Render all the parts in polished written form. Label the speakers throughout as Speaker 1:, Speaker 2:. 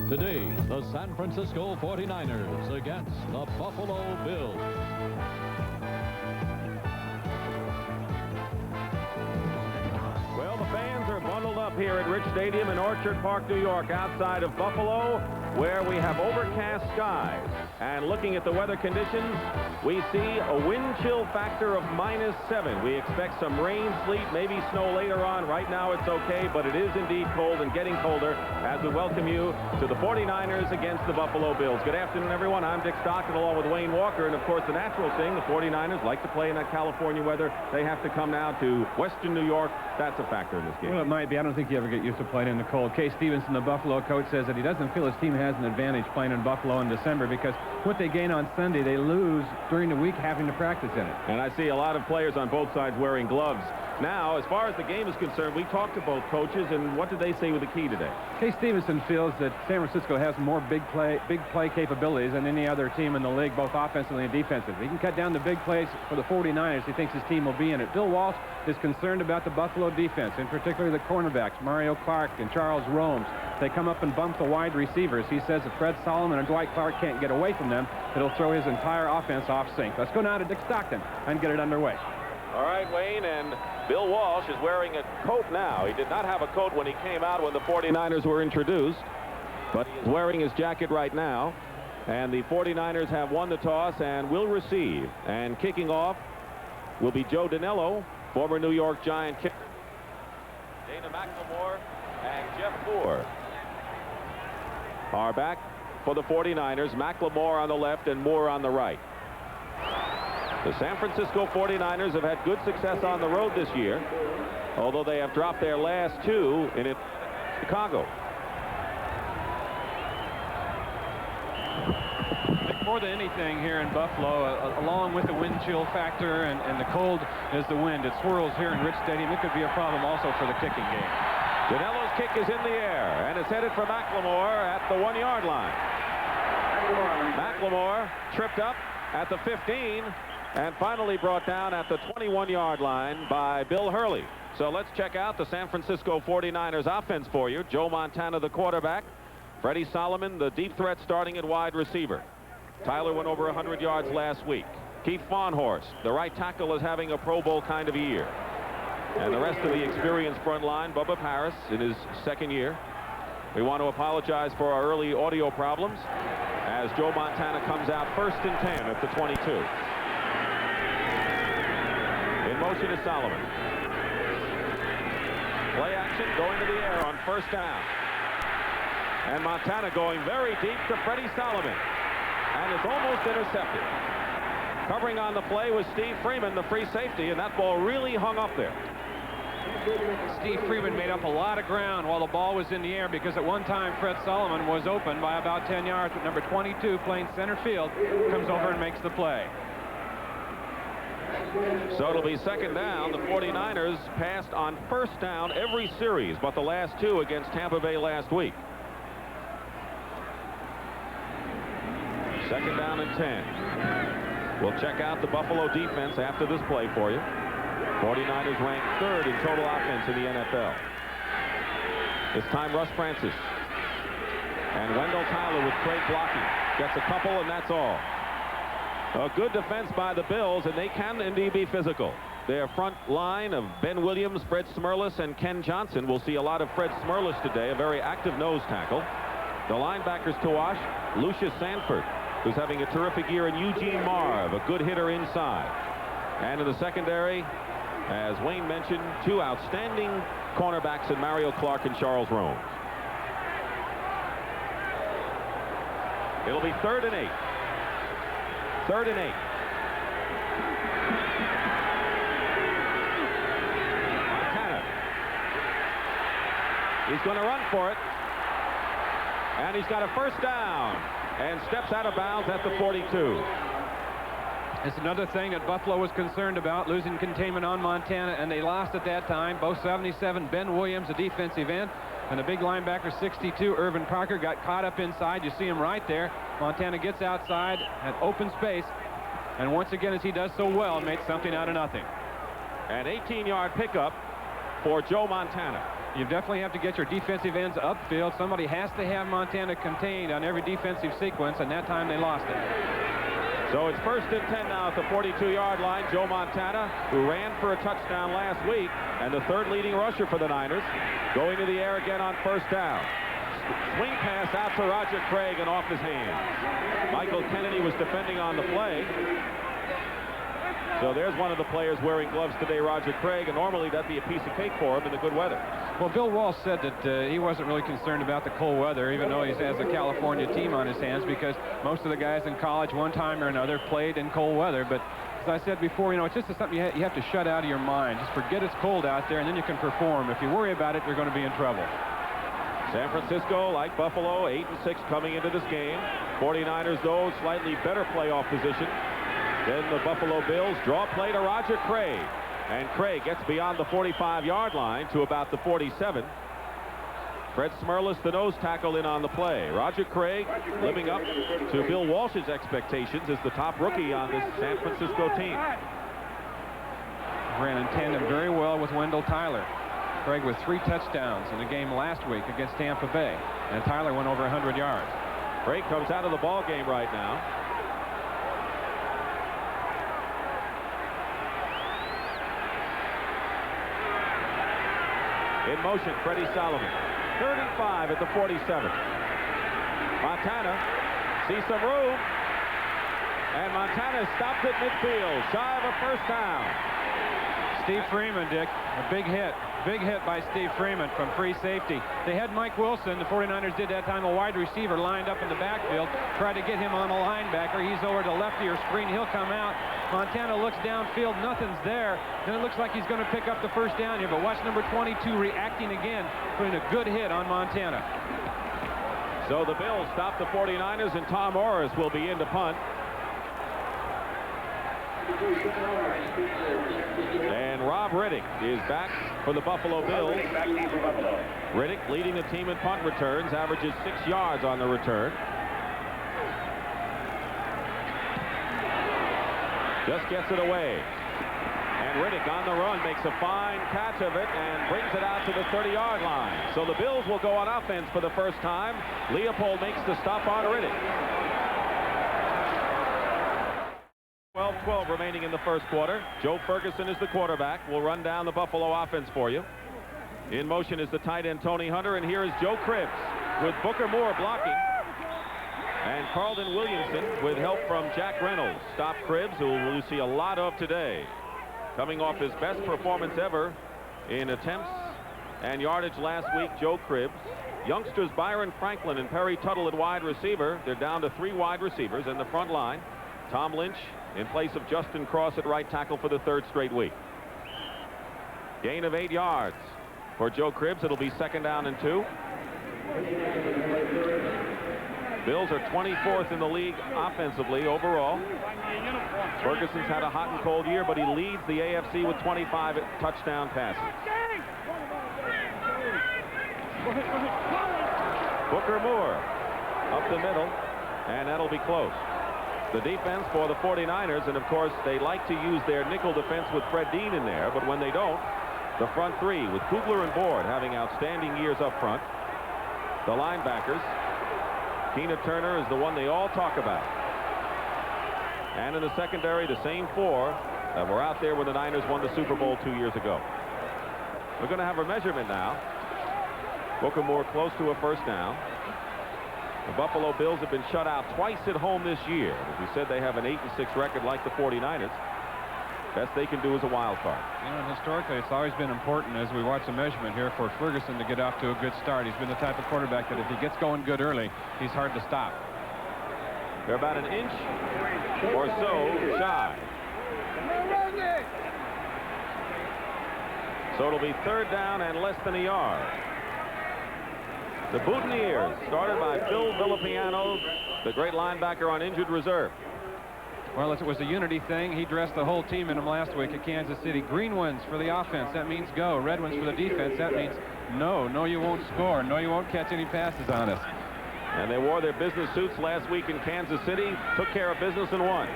Speaker 1: Today, the San Francisco 49ers against the Buffalo Bills.
Speaker 2: Well, the fans are bundled up here at Rich Stadium in Orchard Park, New York, outside of Buffalo, where we have overcast skies. And looking at the weather conditions, we see a wind chill factor of -7. We expect some rain, sleet, maybe snow later on. Right now it's okay, but it is indeed cold and getting colder as we welcome you to the 49ers against the Buffalo Bills. Good afternoon, everyone. I'm Dick Stockton along with Wayne Walker. And, of course, the natural thing, the 49ers like to play in that California weather. They have to come now to Western New York. That's a factor in this game.
Speaker 3: Well, it might be. I don't think you ever get used to playing in the cold. Kay Stevenson, the Buffalo coach, says that he doesn't feel his team has an advantage playing in Buffalo in December because what they gain on Sunday, they lose during the week having to practice in it.
Speaker 2: And I see a lot of players on both sides wearing gloves. Now, as far as the game is concerned, we talked to both coaches, and what did they say with the key today?
Speaker 3: Kay Stevenson feels that San Francisco has more big play capabilities than any other team in the league, both offensively and defensively. He can cut down the big plays for the 49ers. He thinks his team will be in it. Bill Walsh is concerned about the Buffalo defense, and particularly the cornerbacks, Mario Clark and Charles Romes. They come up and bump the wide receivers. He says if Fred Solomon and Dwight Clark can't get away from them, it'll throw his entire offense off sync. Let's go now to Dick Stockton and get it underway.
Speaker 2: All right, Wayne, and Bill Walsh is wearing a coat now. He did not have a coat when he came out when the 49ers were introduced, but he is wearing his jacket right now. And the 49ers have won the toss and will receive. And kicking off will be Joe Danello, former New York Giant kicker, Dana McLemore, and Jeff Moore are back for the 49ers. McLemore on the left and Moore on the right. The San Francisco 49ers have had good success on the road this year, although they have dropped their last two in Chicago.
Speaker 3: More than anything here in Buffalo, along with the wind chill factor and the cold is the wind. It swirls here in Rich Stadium. It could be a problem also for the kicking game.
Speaker 2: Danello's kick is in the air, and it's headed for McLemore at the 1-yard line. McLemore tripped up at the 15 and finally brought down at the 21-yard line by Bill Hurley. So let's check out the San Francisco 49ers offense for you. Joe Montana, the quarterback. Freddie Solomon, the deep threat, starting at wide receiver. Tyler went over 100 yards last week. Keith Fawnhorst, the right tackle, is having a Pro Bowl kind of a year. And the rest of the experienced front line, Bubba Paris in his second year. We want to apologize for our early audio problems as Joe Montana comes out 1st and 10 at the 22. In motion is Solomon. Play action going to the air on 1st down. And Montana going very deep to Freddie Solomon. And it's almost intercepted. Covering on the play was Steve Freeman, the free safety, and that ball really hung up there.
Speaker 3: Steve Freeman made up a lot of ground while the ball was in the air because at one time Fred Solomon was open by about 10 yards, but number 22 playing center field comes over and makes the play.
Speaker 2: So it'll be 2nd down. The 49ers passed on 1st down every series but the last two against Tampa Bay last week. 2nd down and 10. We'll check out the Buffalo defense after this play for you. 49ers ranked 3rd in total offense in the NFL. This time Russ Francis. And Wendell Tyler with Craig blocking. Gets a couple and that's all. A good defense by the Bills, and they can indeed be physical. Their front line of Ben Williams, Fred Smerlas, and Ken Johnson. We'll see a lot of Fred Smerlas today, a very active nose tackle. The linebackers to Wash, Lucius Sanford, who's having a terrific year, and Eugene Marv, a good hitter inside. And in the secondary, as Wayne mentioned, two outstanding cornerbacks in Mario Clark and Charles Romes. It'll be 3rd and 8. 3rd and 8. Montana. He's going to run for it. And he's got a 1st down and steps out of bounds at the 42.
Speaker 3: It's another thing that Buffalo was concerned about, losing containment on Montana, and they lost at that time. Both 77, Ben Williams, a defensive end, and the big linebacker, 62, Irvin Parker, got caught up inside. You see him right there. Montana gets outside at open space, and once again, as he does so well, made something out of nothing.
Speaker 2: An 18-yard pickup for Joe Montana.
Speaker 3: You definitely have to get your defensive ends upfield. Somebody has to have Montana contained on every defensive sequence, and that time they lost it.
Speaker 2: So it's 1st and 10 now at the 42-yard line. Joe Montana, who ran for a touchdown last week, and the 3rd leading rusher for the Niners, going to the air again on 1st down. Swing pass out to Roger Craig and off his hands. Michael Kennedy was defending on the play. So there's one of the players wearing gloves today, Roger Craig, and normally that'd be a piece of cake for him in the good weather.
Speaker 3: Well, Bill Walsh said that he wasn't really concerned about the cold weather, even though he has a California team on his hands, because most of the guys in college, one time or another, played in cold weather. But as I said before, it's just something you have to shut out of your mind. Just forget it's cold out there, and then you can perform. If you worry about it, you're going to be in trouble.
Speaker 2: San Francisco, like Buffalo, 8-6 coming into this game. 49ers, though, slightly better playoff position than the Buffalo Bills. Draw play to Roger Craig. And Craig gets beyond the 45-yard line to about the 47. Fred Smerlis, the nose tackle, in on the play. Roger Craig living up to Bill Walsh's expectations as the top rookie on this San Francisco team.
Speaker 3: Ran in tandem very well with Wendell Tyler. Craig with 3 touchdowns in the game last week against Tampa Bay. And Tyler went over 100 yards.
Speaker 2: Craig comes out of the ball game right now. In motion, Freddie Solomon. 35 at the 47. Montana sees some room. And Montana stopped at midfield, shy of a 1st down.
Speaker 3: Steve Freeman, Dick, a big hit. Big hit by Steve Freeman from free safety. They had Mike Wilson, the 49ers did that time, a wide receiver lined up in the backfield, tried to get him on a linebacker. He's over to lefty or screen. He'll come out. Montana looks downfield. Nothing's there. And it looks like he's going to pick up the 1st down here. But watch number 22 reacting again, putting a good hit on Montana.
Speaker 2: So the Bills stop the 49ers, and Tom Morris will be in to punt. And Rob Riddick is back for the Buffalo Bills. Riddick leading the team in punt returns, averages 6 yards on the return. Just gets it away. And Riddick on the run makes a fine catch of it and brings it out to the 30-yard line. So the Bills will go on offense for the first time. Leopold makes the stop on Riddick. 12-12 remaining in the 1st quarter. Joe Ferguson is the quarterback. We'll run down the Buffalo offense for you. In motion is the tight end Tony Hunter, and here is Joe Cribbs with Booker Moore blocking. And Carlton Williamson with help from Jack Reynolds. Stop Cribbs, who we'll see a lot of today. Coming off his best performance ever in attempts and yardage last week, Joe Cribbs. Youngsters Byron Franklin and Perry Tuttle at wide receiver. They're down to 3 wide receivers in the front line. Tom Lynch in place of Justin Cross at right tackle for the 3rd straight week. Gain of 8 yards for Joe Cribbs. It'll be 2nd down and 2. Bills are 24th in the league offensively overall. Ferguson's had a hot and cold year, but he leads the AFC with 25 touchdown passes. Booker Moore up the middle, and that'll be close. The defense for the 49ers, and of course they like to use their nickel defense with Fred Dean in there, but when they don't, the front 3 with Kugler and Board having outstanding years up front. The linebackers, Tina Turner is the one they all talk about. And in the secondary, the same 4 that were out there when the Niners won the Super Bowl 2 years ago. We're going to have a measurement now. Booker Moore close to a 1st down. The Buffalo Bills have been shut out twice at home this year. As we said, they have an 8-6 record like the 49ers. Best they can do is a wild card.
Speaker 3: Historically, it's always been important as we watch the measurement here for Ferguson to get off to a good start. He's been the type of quarterback that if he gets going good early, he's hard to stop.
Speaker 2: They're about an inch or so shy. So it'll be 3rd down and less than a yard. The Boutonniers, started by Phil Villapiano, the great linebacker on injured reserve.
Speaker 3: Well, it was a unity thing. He dressed the whole team in them last week at Kansas City. Green ones for the offense. That means go. Red ones for the defense. That means no. No, you won't score. No, you won't catch any passes on us.
Speaker 2: And they wore their business suits last week in Kansas City. Took care of business and won.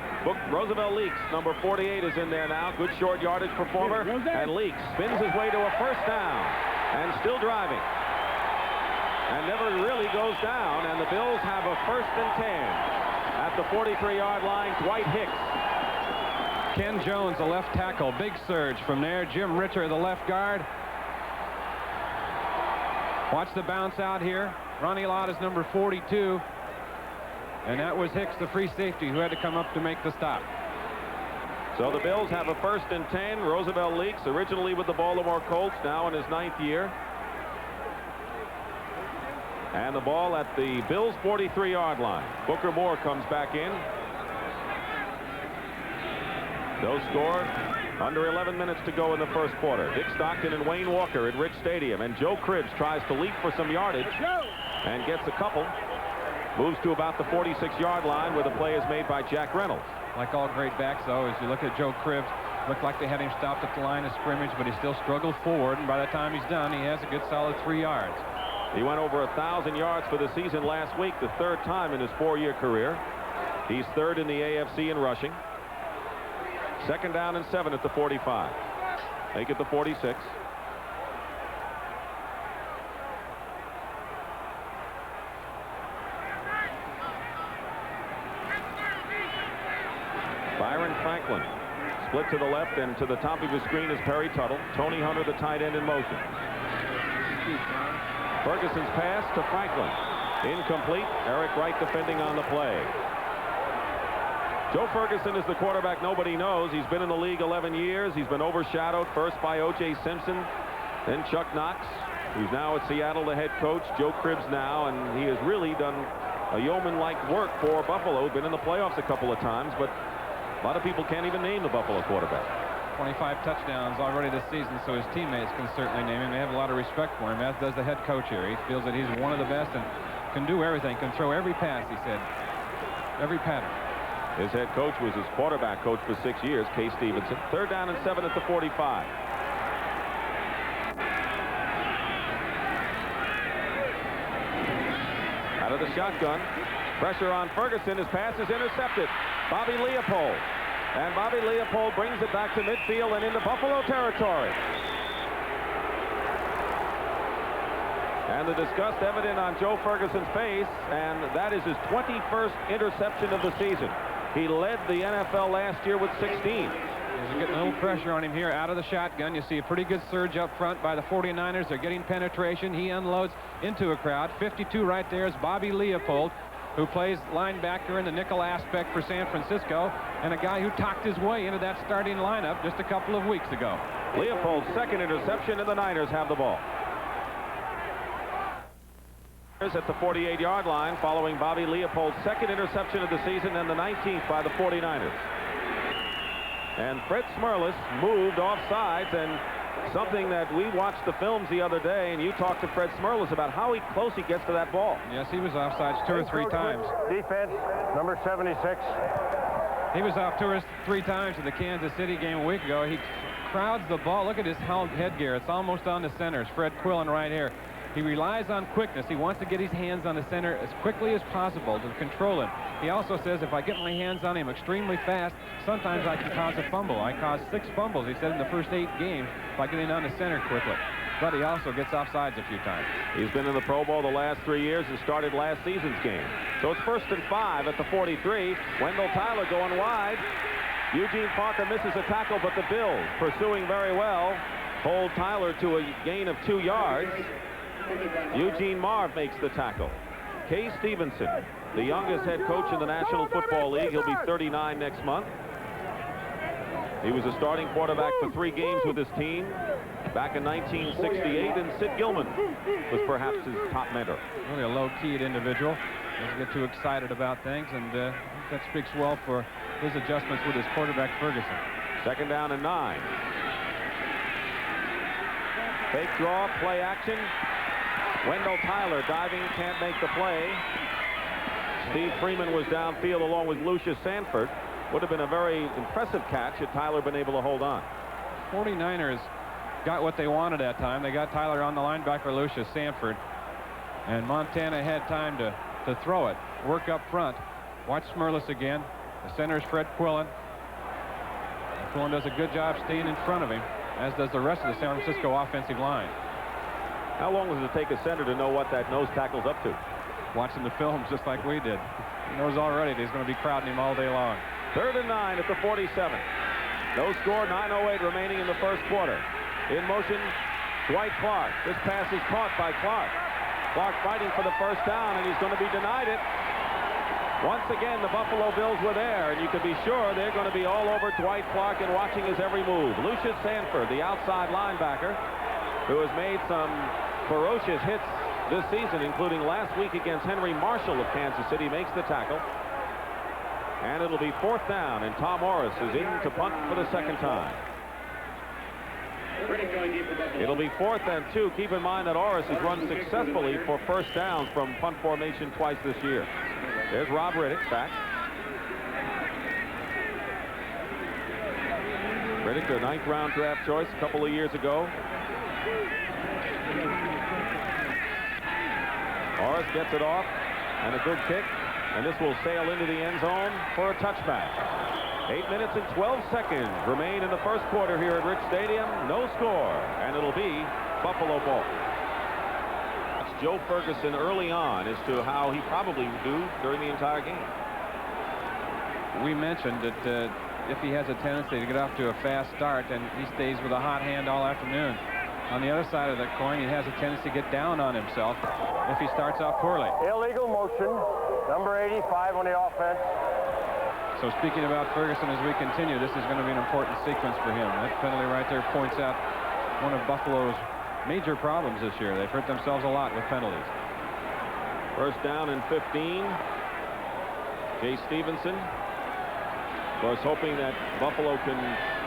Speaker 2: Roosevelt Leaks, number 48, is in there now. Good short yardage performer. And Leaks spins his way to a 1st down. and still driving. And never really goes down, and the Bills have a 1st and 10 at the 43-yard line. Dwight Hicks.
Speaker 3: Ken Jones, the left tackle. Big surge from there. Jim Ritter, the left guard. Watch the bounce out here. Ronnie Lott is number 42. And that was Hicks, the free safety, who had to come up to make the stop.
Speaker 2: So the Bills have a 1st and 10. Roosevelt Leaks, originally with the Baltimore Colts, now in his 9th year. And the ball at the Bills' 43-yard line. Booker Moore comes back in. No score. Under 11 minutes to go in the 1st quarter. Dick Stockton and Wayne Walker at Rich Stadium. And Joe Cribbs tries to leap for some yardage and gets a couple. Moves to about the 46-yard line where the play is made by Jack Reynolds.
Speaker 3: Like all great backs, though, as you look at Joe Cribbs, looked like they had him stopped at the line of scrimmage, but he still struggled forward. And by the time he's done, he has a good solid 3 yards.
Speaker 2: He went over 1,000 yards for the season last week, the 3rd time in his 4-year career. He's 3rd in the AFC in rushing. 2nd down and 7 at the 45. Make it the 46. Byron Franklin split to the left, and to the top of his screen is Perry Tuttle. Tony Hunter, the tight end, in motion. Ferguson's pass to Franklin. Incomplete. Eric Wright defending on the play. Joe Ferguson is the quarterback nobody knows. He's been in the league 11 years. He's been overshadowed first by O.J. Simpson, then Chuck Knox, who's now at Seattle, the head coach. Joe Cribbs now, and he has really done a yeoman-like work for Buffalo. Been in the playoffs a couple of times, but a lot of people can't even name the Buffalo quarterback.
Speaker 3: 25 touchdowns already this season, so his teammates can certainly name him. They have a lot of respect for him, as does the head coach here. He feels that he's one of the best and can do everything, can throw every pass, he said. Every pattern.
Speaker 2: His head coach was his quarterback coach for 6 years, Kay Stevenson. 3rd down and 7 at the 45. Out of the shotgun. Pressure on Ferguson. His pass is intercepted. Bobby Leopold. And Bobby Leopold brings it back to midfield and into Buffalo territory. And the disgust evident on Joe Ferguson's face, and that is his 21st interception of the season. He led the NFL last year with 16.
Speaker 3: He's getting a little pressure on him here out of the shotgun. You see a pretty good surge up front by the 49ers. They're getting penetration. He unloads into a crowd. 52 right there is Bobby Leopold, who plays linebacker in the nickel aspect for San Francisco, and a guy who talked his way into that starting lineup just a couple of weeks ago.
Speaker 2: Leopold's 2nd interception, and the Niners have the ball. At the 48-yard line, following Bobby Leopold's 2nd interception of the season and the 19th by the 49ers. And Fred Smerlas moved off sides, and something that we watched the films the other day, and you talked to Fred Smerlas about how close he gets to that ball.
Speaker 3: Yes, he was offsides 2 or 3 times.
Speaker 4: Defense, number 76.
Speaker 3: He was off 2 or 3 times in the Kansas City game a week ago. He crowds the ball. Look at his headgear. It's almost on the center. It's Fred Quillen right here. He relies on quickness. He wants to get his hands on the center as quickly as possible to control him. He also says, if I get my hands on him extremely fast, sometimes I can cause a fumble. I caused 6 fumbles, he said, in the first 8 games by getting on the center quickly. But he also gets offsides a few times.
Speaker 2: He's been in the Pro Bowl the last 3 years and started last season's game. So it's 1st and 5 at the 43. Wendell Tyler going wide. Eugene Parker misses a tackle, but the Bills, pursuing very well, hold Tyler to a gain of 2 yards. Eugene Marv makes the tackle. Kay Stevenson, the youngest head coach in the National Football League. He'll be 39 next month. He was a starting quarterback for 3 games with his team back in 1968, and Sid Gilman was perhaps his top mentor.
Speaker 3: Really a low-keyed individual. Doesn't get too excited about things, and that speaks well for his adjustments with his quarterback, Ferguson.
Speaker 2: 2nd down and 9. Fake draw, play action. Wendell Tyler diving, can't make the play. Steve Freeman was downfield along with Lucius Sanford. Would have been a very impressive catch had Tyler been able to hold on.
Speaker 3: 49ers got what they wanted that time. They got Tyler on the linebacker, Lucius Sanford. And Montana had time to throw it. Work up front. Watch Smerlas again. The center is Fred Quillen. Quillen does a good job staying in front of him, as does the rest of the San Francisco offensive line.
Speaker 2: How long does it take a center to know what that nose tackle's up to?
Speaker 3: Watching the films just like we did. He knows already that he's going to be crowding him all day long.
Speaker 2: 3rd and 9 at the 47. No score, 9:08 remaining in the first quarter. In motion, Dwight Clark. This pass is caught by Clark. Clark fighting for the first down, and he's going to be denied it. Once again, the Buffalo Bills were there, and you can be sure they're going to be all over Dwight Clark and watching his every move. Lucius Sanford, the outside linebacker, who has made some ferocious hits this season, including last week against Henry Marshall of Kansas City, makes the tackle. And it'll be 4th down, and Tom Orris is in to punt for the second time. It'll be 4th and 2. Keep in mind that Orris has run successfully for first down from punt formation twice this year. There's Rob Riddick back. Riddick, their 9th round draft choice a couple of years ago. Orris gets it off, and a good kick, and this will sail into the end zone for a touchback. 8 minutes and 12 seconds remain in the first quarter here at Rich Stadium. No score, and it'll be Buffalo ball. That's Joe Ferguson early on as to how he probably would do during the entire game.
Speaker 3: We mentioned that if he has a tendency to get off to a fast start, and he stays with a hot hand all afternoon. On the other side of the coin, he has a tendency to get down on himself if he starts off poorly.
Speaker 4: Illegal motion, number 85 on the offense.
Speaker 3: So speaking about Ferguson as we continue, this is going to be an important sequence for him. That penalty right there points out one of Buffalo's major problems this year. They've hurt themselves a lot with penalties.
Speaker 2: First down and 15. Jay Stevenson, of course, hoping that Buffalo can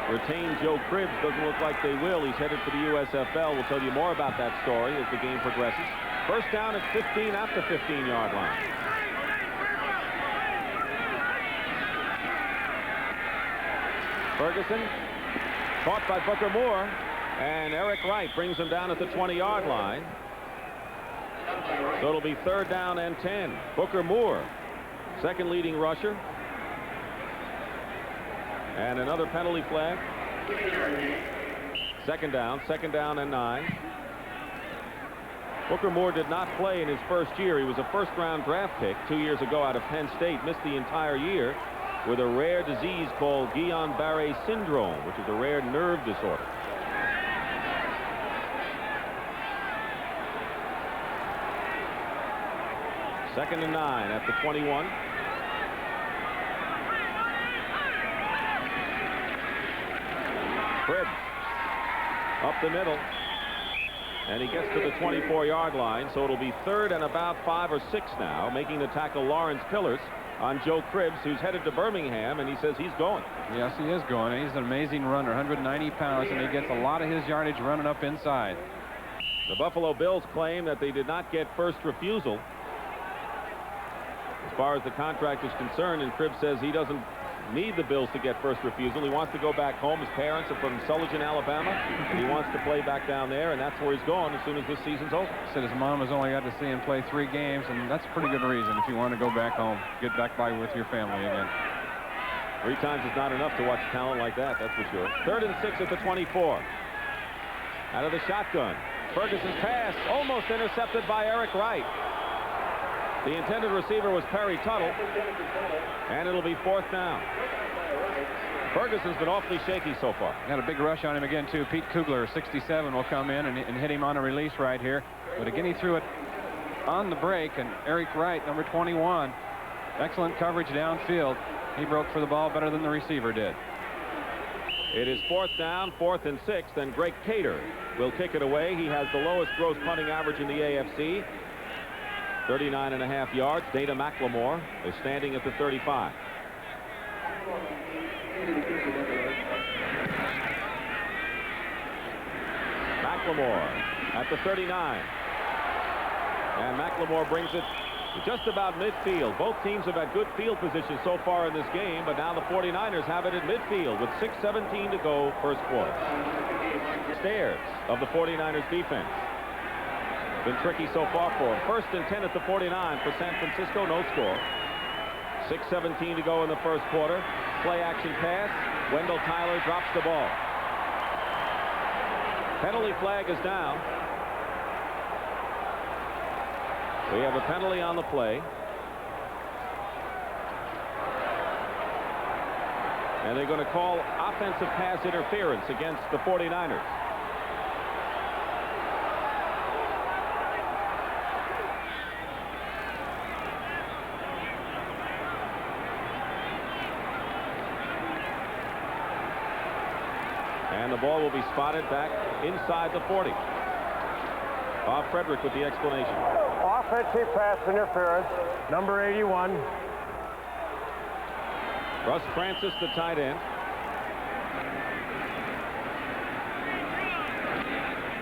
Speaker 2: retain Joe Cribbs. Doesn't look like they will. He's headed for the USFL. We'll tell you more about that story as the game progresses. First down at 15 at the 15-yard line. Ferguson caught by Booker Moore, and Eric Wright brings him down at the 20-yard line. So it'll be 3rd down and 10. Booker Moore, second leading rusher. And another penalty flag. Second down and 9. Booker Moore did not play in his first year. He was a first-round draft pick 2 years ago out of Penn State. Missed the entire year with a rare disease called Guillain-Barré syndrome, which is a rare nerve disorder. Second and 9 at the 21. Cribbs up the middle, and he gets to the 24-yard line, so it'll be 3rd and about 5 or 6 now, making the tackle Lawrence Pillars on Joe Cribbs, who's headed to Birmingham, and he says he's going.
Speaker 3: Yes, he is going. He's an amazing runner, 190 pounds, and he gets a lot of his yardage running up inside.
Speaker 2: The Buffalo Bills claim that they did not get first refusal as far as the contract is concerned, and Cribbs says he doesn't need the Bills to get first refusal. He wants to go back home. His parents are from Sullivan, Alabama, and he wants to play back down there, and that's where he's going as soon as this season's over.
Speaker 3: Said his mom has only got to see him play 3 games, and that's a pretty good reason if you want to go back home, get back by with your family again.
Speaker 2: 3 times is not enough to watch talent like that, that's for sure. 3rd and 6 at the 24. Out of the shotgun. Ferguson's pass almost intercepted by Eric Wright. The intended receiver was Perry Tuttle, and it'll be 4th down. Ferguson's been awfully shaky so far.
Speaker 3: Got a big rush on him again, too. Pete Kugler, 67, will come in and hit him on a release right here. But again, he threw it on the break, and Eric Wright, number 21, excellent coverage downfield. He broke for the ball better than the receiver did.
Speaker 2: It is 4th down, 4th and 6, and Greg Cater will kick it away. He has the lowest gross punting average in the AFC. 39.5 yards. Dana McLemore is standing at the 35. McLemore at the 39. And McLemore brings it to just about midfield. Both teams have had good field position so far in this game, but now the 49ers have it at midfield with 6:17 to go first quarter. Stairs of the 49ers defense. Been tricky so far for him. 1st and 10 at the 49 for San Francisco. No score. 6:17 to go in the first quarter. Play action pass. Wendell Tyler drops the ball. Penalty flag is down. We have a penalty on the play. And they're going to call offensive pass interference against the 49ers. And the ball will be spotted back inside the 40. Bob Frederick with the explanation.
Speaker 4: Offensive pass interference, number 81.
Speaker 2: Russ Francis, the tight end.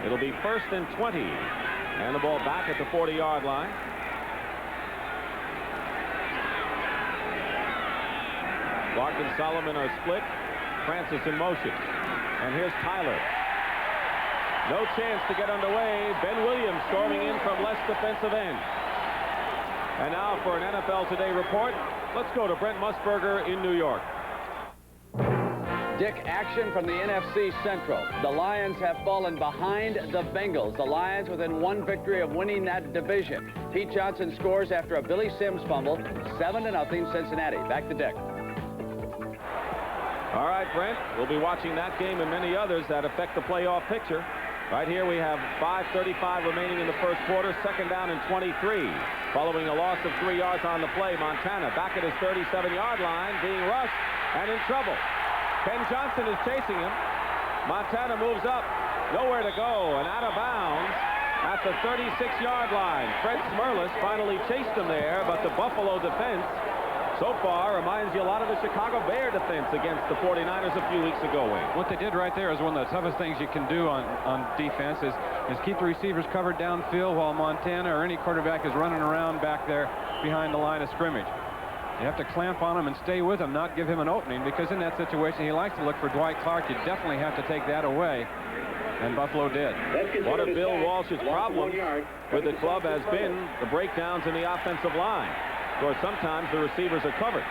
Speaker 2: It'll be 1st and 20. And the ball back at the 40-yard line. Clark and Solomon are split. Francis in motion. And here's Tyler. No chance to get underway. Ben Williams storming in from left defensive end. And now for an NFL Today report, let's go to Brent Musburger in New York.
Speaker 5: Dick, action from the NFC Central. The Lions have fallen behind the Bengals. The Lions within one victory of winning that division. Pete Johnson scores after a Billy Sims fumble. 7-0 Cincinnati. Back to Dick.
Speaker 2: All right, Brent, we'll be watching that game and many others that affect the playoff picture. Right here we have 5:35 remaining in the first quarter. 2nd down and 23. Following a loss of 3 yards on the play, Montana back at his 37-yard line, being rushed and in trouble. Ken Johnson is chasing him. Montana moves up, nowhere to go, and out of bounds at the 36-yard line. Fred Smerlis finally chased him there, but the Buffalo defense so far reminds you a lot of the Chicago Bear defense against the 49ers a few weeks ago, Wayne.
Speaker 3: What they did right there is one of the toughest things you can do on defense is keep the receivers covered downfield while Montana or any quarterback is running around back there behind the line of scrimmage. You have to clamp on him and stay with him, not give him an opening, because in that situation he likes to look for Dwight Clark. You definitely have to take that away, and Buffalo did.
Speaker 2: One of Bill Walsh's problems with the club has been the breakdowns in the offensive line. Of course, sometimes the receivers are covered.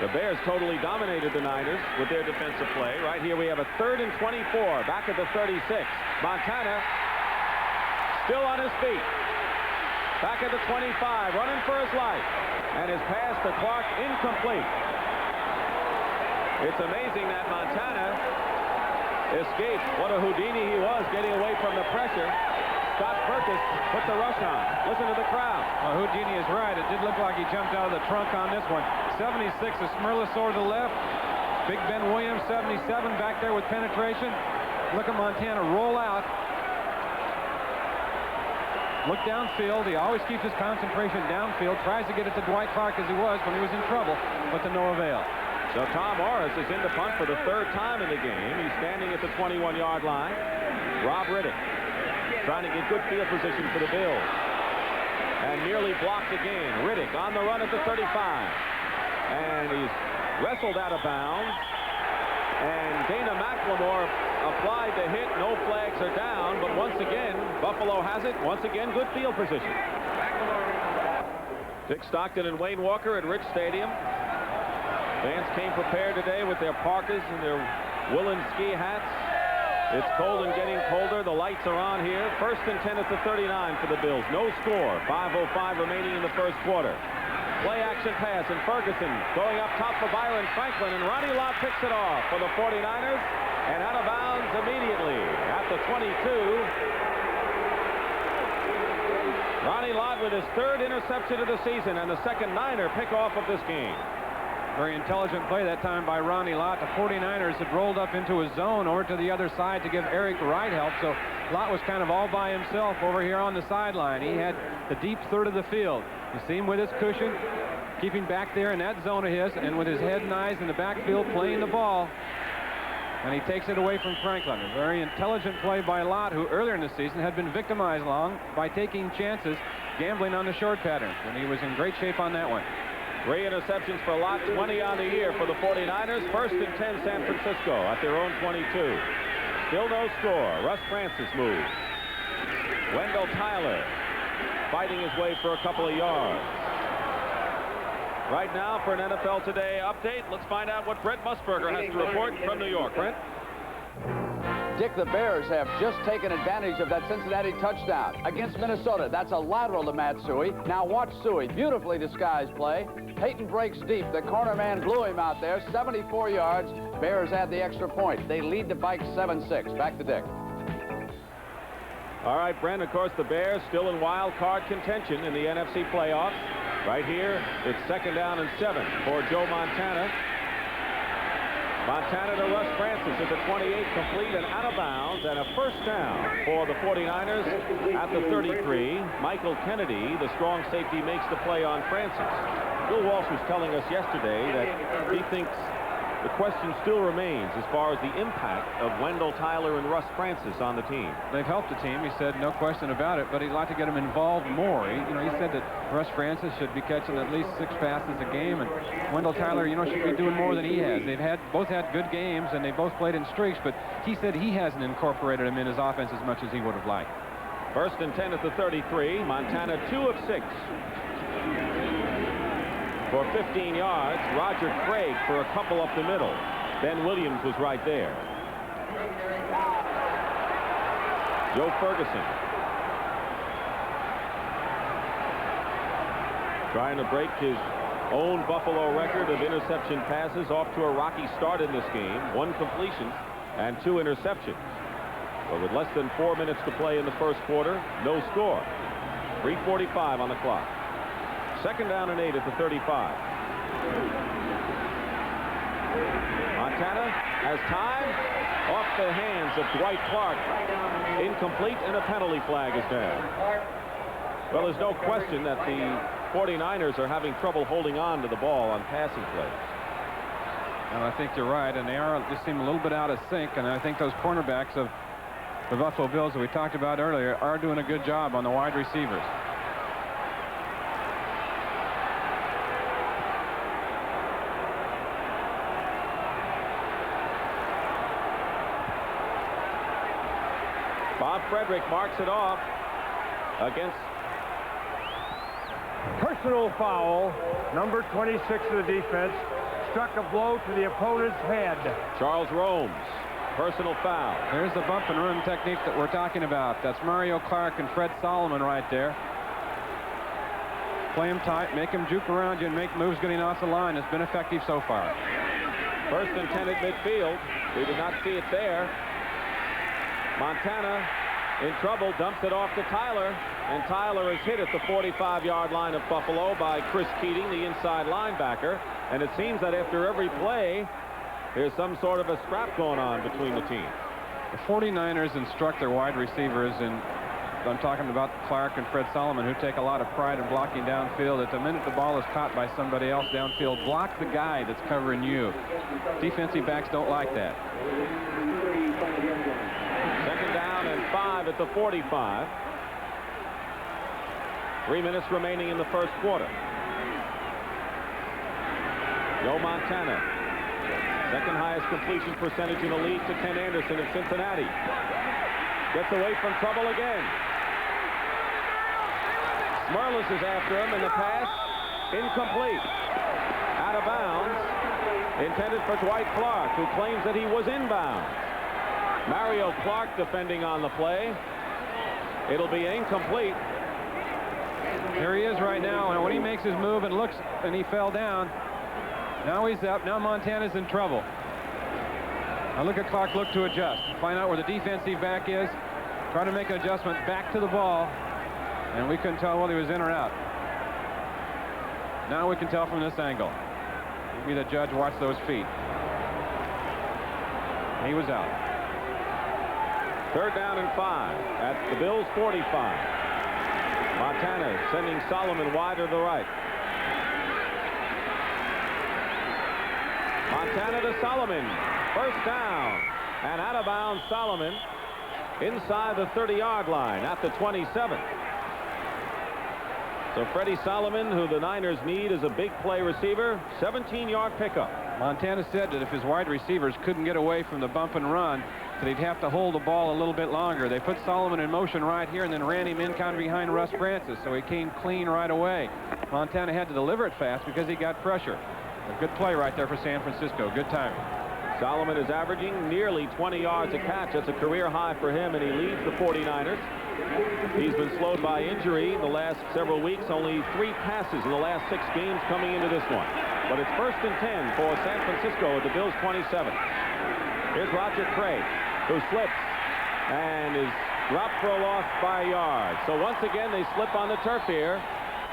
Speaker 2: The Bears totally dominated the Niners with their defensive play. Right here we have a 3rd and 24 back at the 36. Montana still on his feet. Back at the 25, running for his life. And his pass to Clark incomplete. It's amazing that Montana escaped. What a Houdini he was getting away from the pressure. Scott Ferguson put the rush on. Listen to the crowd.
Speaker 3: Well, Houdini is right. It did look like he jumped out of the trunk on this one. 76 is Smerlis over to the left. Big Ben Williams, 77 back there with penetration. Look at Montana roll out. Look downfield. He always keeps his concentration downfield. Tries to get it to Dwight Clark as he was when he was in trouble, but to no avail.
Speaker 2: So Tom Morris is in to punt for the 3rd time in the game. He's standing at the 21-yard line. Rob Riddick trying to get good field position for the Bills. And nearly blocked again. Riddick on the run at the 35. And he's wrestled out of bounds. And Dana McLemore applied the hit. No flags are down. But once again, Buffalo has it. Once again, good field position. Dick Stockton and Wayne Walker at Rich Stadium. Fans came prepared today with their parkas and their woolen ski hats. It's cold and getting colder. The lights are on here. 1st and 10 at the 39 for the Bills. No score. 5:05 remaining in the first quarter. Play action pass, and Ferguson going up top for Byron Franklin, and Ronnie Lott picks it off for the 49ers, and out of bounds immediately at the 22. Ronnie Lott with his 3rd interception of the season and the 2nd Niner pickoff of this game.
Speaker 3: Very intelligent play that time by Ronnie Lott. The 49ers had rolled up into a zone over to the other side to give Eric Wright help, so Lott was kind of all by himself over here on the sideline. He had the deep third of the field. You see him with his cushion, keeping back there in that zone of his, and with his head and eyes in the backfield playing the ball. And he takes it away from Franklin. A very intelligent play by Lott, who earlier in the season had been victimized long by taking chances, gambling on the short patterns, and he was in great shape on that one.
Speaker 2: 3 interceptions for Lott, 20 on the year for the 49ers. 1st and 10 San Francisco at their own 22. Still no score. Russ Francis moves. Wendell Tyler fighting his way for a couple of yards. Right now for an NFL Today update, let's find out what Brent Musburger has to report from New York. Brent?
Speaker 5: Dick, the Bears have just taken advantage of that Cincinnati touchdown against Minnesota. That's a lateral to Matsui. Now watch Suey. Beautifully disguised play. Peyton breaks deep. The corner man blew him out there. 74 yards. Bears add the extra point. They lead the Vikes 7-6. Back to Dick.
Speaker 2: All right, Brent, of course, the Bears still in wild card contention in the NFC playoffs. Right here, it's 2nd down and 7 for Joe Montana. Montana to Russ Francis at the 28, complete and out of bounds, and a first down for the 49ers at the 33. Michael Kennedy, the strong safety, makes the play on Francis. Bill Walsh was telling us yesterday that he thinks the question still remains as far as the impact of Wendell Tyler and Russ Francis on the team.
Speaker 3: They've helped the team, he said, no question about it, but he'd like to get them involved more. He said that Russ Francis should be catching at least 6 passes a game, and Wendell Tyler, should be doing more than he has. They've both had good games, and they both played in streaks, but he said he hasn't incorporated him in his offense as much as he would have liked.
Speaker 2: 1st and 10 at the 33. Montana 2 of 6. For 15 yards, Roger Craig for a couple up the middle. Ben Williams was right there. Joe Ferguson trying to break his own Buffalo record of interception passes, off to a rocky start in this game. 1 completion and 2 interceptions. But with less than 4 minutes to play in the first quarter, no score. 3:45 on the clock. 2nd down and 8 at the 35. Montana has time, off the hands of Dwight Clark. Incomplete, and a penalty flag is down. Well, there's no question that the 49ers are having trouble holding on to the ball on passing plays.
Speaker 3: And I think you're right, and they just seem a little bit out of sync, and I think those cornerbacks of the Buffalo Bills that we talked about earlier are doing a good job on the wide receivers.
Speaker 2: Bob Frederick marks it off against
Speaker 4: Personal foul. Number 26 of the defense struck a blow to the opponent's head.
Speaker 2: Charles Romes. Personal foul.
Speaker 3: There's the bump and run technique that we're talking about. That's Mario Clark and Fred Solomon right there. Play him tight, make him juke around you and make moves getting off the line. It's been effective so far.
Speaker 2: 1st and 10 at midfield. We did not see it there. Montana in trouble, dumps it off to Tyler, and Tyler is hit at the 45-yard line of Buffalo by Chris Keating, the inside linebacker. And it seems that after every play, there's some sort of a scrap going on between the teams.
Speaker 3: The 49ers instruct their wide receivers, and I'm talking about Clark and Fred Solomon, who take a lot of pride in blocking downfield. At the minute the ball is caught by somebody else downfield, block the guy that's covering you. Defensive backs don't like that.
Speaker 2: 2nd down and 5 at the 45. 3 minutes remaining in the first quarter. Joe Montana, 2nd highest completion percentage in the league to Ken Anderson of Cincinnati. Gets away from trouble again. Smerlis is after him, and the pass incomplete. Out of bounds. Intended for Dwight Clark, who claims that he was inbound. Mario Clark defending on the play. It'll be incomplete.
Speaker 3: There he is right now, and when he makes his move and looks, and he fell down. Now he's up. Now Montana's in trouble. Now look at Clark look to adjust. Find out where the defensive back is. Try to make an adjustment back to the ball. And we couldn't tell whether he was in or out. Now we can tell from this angle. Maybe the judge watched those feet. He was out.
Speaker 2: 3rd down and 5 at the Bills' 45. Montana sending Solomon wide to the right. Montana to Solomon. First down. And out of bounds, Solomon inside the 30-yard line at the 27. So Freddie Solomon, who the Niners need as a big play receiver, 17-yard pickup.
Speaker 3: Montana said that if his wide receivers couldn't get away from the bump and run, that he'd have to hold the ball a little bit longer. They put Solomon in motion right here and then ran him in kind of behind Russ Francis, so he came clean right away. Montana had to deliver it fast because he got pressure. A good play right there for San Francisco. Good timing.
Speaker 2: Solomon is averaging nearly 20 yards a catch. That's a career high for him, and he leads the 49ers. He's been slowed by injury in the last several weeks. Only 3 passes in the last 6 games coming into this one. But it's 1st and 10 for San Francisco at the Bills' 27. Here's Roger Craig, who slips and is dropped for a loss by a yard. So once again, they slip on the turf here.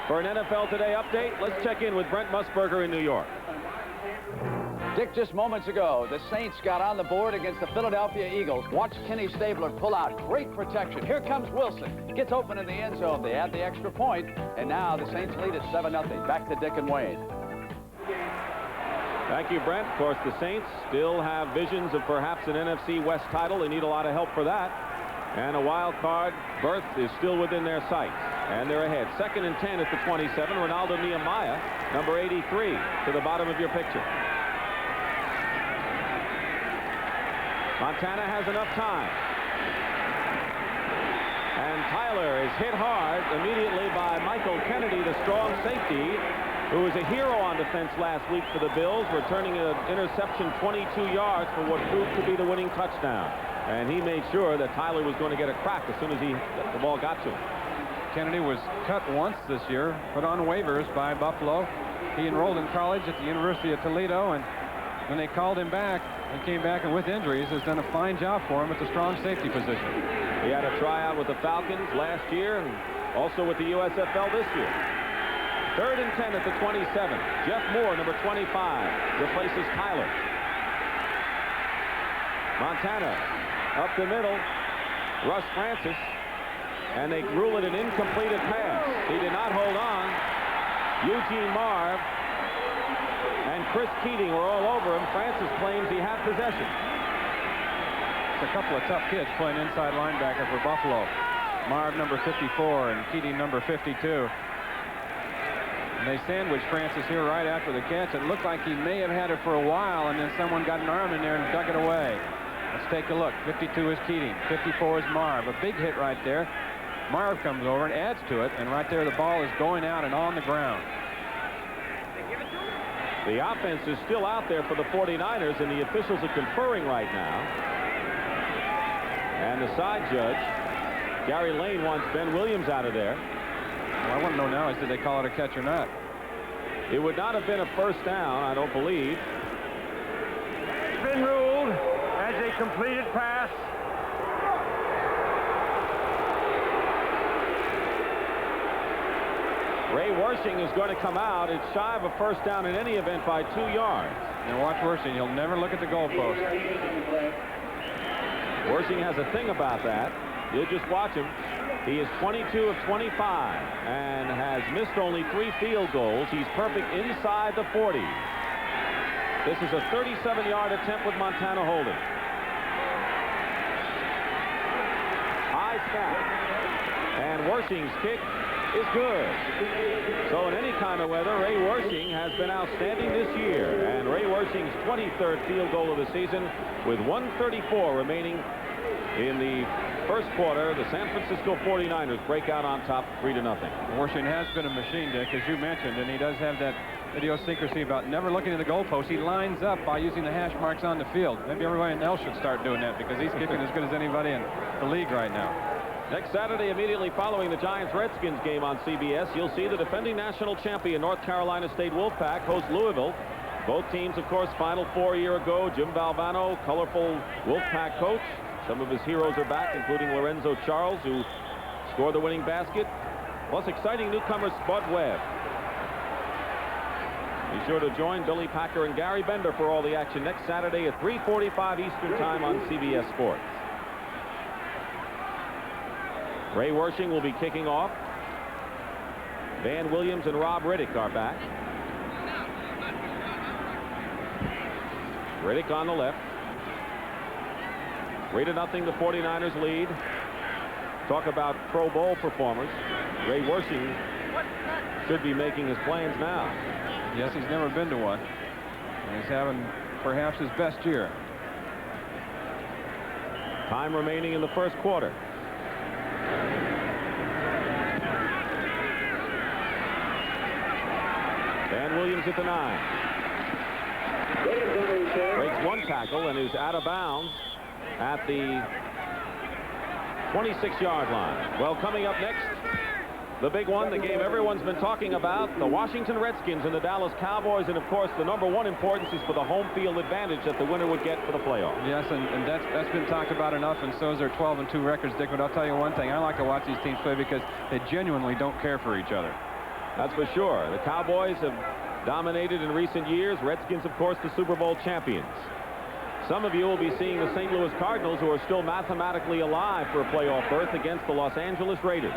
Speaker 2: For an NFL Today update, let's check in with Brent Musburger in New York.
Speaker 5: Dick, just moments ago, the Saints got on the board against the Philadelphia Eagles. Watch Kenny Stabler pull out. Great protection. Here comes Wilson. Gets open in the end zone. They add the extra point, and now the Saints lead at 7-0. Back to Dick and Wayne.
Speaker 2: Thank you, Brent. Of course, the Saints still have visions of perhaps an NFC West title. They need a lot of help for that. And a wild card berth is still within their sights. And they're ahead. 2nd and 10 at the 27. Ronaldo Nehemiah, number 83, to the bottom of your picture. Montana has enough time. And Tyler is hit hard immediately by Michael Kennedy, the strong safety, who was a hero on defense last week for the Bills, returning an interception 22 yards for what proved to be the winning touchdown. And he made sure that Tyler was going to get a crack as soon as the ball got to him.
Speaker 3: Kennedy was cut once this year, put on waivers by Buffalo. He enrolled in college at the University of Toledo, and when they called him back, he came back, and with injuries has done a fine job for him at the strong safety position.
Speaker 2: He had a tryout with the Falcons last year and also with the USFL this year. 3rd and 10 at the 27. Jeff Moore, number 25, replaces Tyler. Montana up the middle. Russ Francis. And they rule it an incompleted pass. He did not hold on. Eugene Marv and Chris Keating were all over him. Francis claims he had possession.
Speaker 3: It's a couple of tough kids playing inside linebacker for Buffalo. Marv, number 54, and Keating, number 52. And they sandwiched Francis here right after the catch. It looked like he may have had it for a while, and then someone got an arm in there and dug it away. Let's take a look. 52 is Keating. 54 is Marv. A big hit right there. Marv comes over and adds to it, and right there the ball is going out and on the ground.
Speaker 2: The offense is still out there for the 49ers, and the officials are conferring right now. And the side judge, Gary Lane, wants Ben Williams out of there.
Speaker 3: Well, I want to know now is did they call it a catch or not?
Speaker 2: It would not have been a first down, I don't believe.
Speaker 4: It's been ruled as a completed pass.
Speaker 2: Ray Wersching is going to come out. It's shy of a first down in any event by 2 yards.
Speaker 3: And watch Wersching. He'll never look at the goalpost.
Speaker 2: Wersching has a thing about that. You'll just watch him. He is 22 of 25 and has missed only 3 field goals. He's perfect inside the 40. This is a 37-yard attempt with Montana holding. High snap. And Wersching's kick is good. So in any kind of weather, Ray Wersching has been outstanding this year. And Ray Wersching's 23rd field goal of the season with 1:34 remaining in the first quarter. The San Francisco 49ers break out on top 3-0.
Speaker 3: Wersching has been a machine, Dick, as you mentioned, and he does have that idiosyncrasy about never looking at the goalpost. He lines up by using the hash marks on the field. Maybe everybody else should start doing that because he's kicking as good as anybody in the league right now.
Speaker 2: Next Saturday, immediately following the Giants-Redskins game on CBS, you'll see the defending national champion North Carolina State Wolfpack host Louisville. Both teams, of course, Final Four a year ago. Jim Valvano, colorful Wolfpack coach. Some of his heroes are back, including Lorenzo Charles, who scored the winning basket. Plus, exciting newcomer Spud Webb. Be sure to join Billy Packer and Gary Bender for all the action next Saturday at 3:45 Eastern Time on CBS Sports. Ray Wersching will be kicking off. Van Williams and Rob Riddick are back. Riddick on the left. 3-0 the 49ers lead. Talk about Pro Bowl performers. Ray Wersching should be making his plans now.
Speaker 3: Yes, he's never been to one. And he's having perhaps his best year.
Speaker 2: Time remaining in the first quarter. Van Williams at the 9. Breaks one tackle and is out of bounds at the 26-yard line. Well, coming up next, the big one, the game everyone's been talking about, the Washington Redskins and the Dallas Cowboys, and of course the number one importance is for the home field advantage that the winner would get for the playoffs.
Speaker 3: Yes, and that's been talked about enough, and so is their 12-2 records, Dick. But I'll tell you one thing, I like to watch these teams play because they genuinely don't care for each other.
Speaker 2: That's for sure. The Cowboys have dominated in recent years. Redskins, of course, the Super Bowl champions. Some of you will be seeing the St. Louis Cardinals, who are still mathematically alive for a playoff berth, against the Los Angeles Raiders.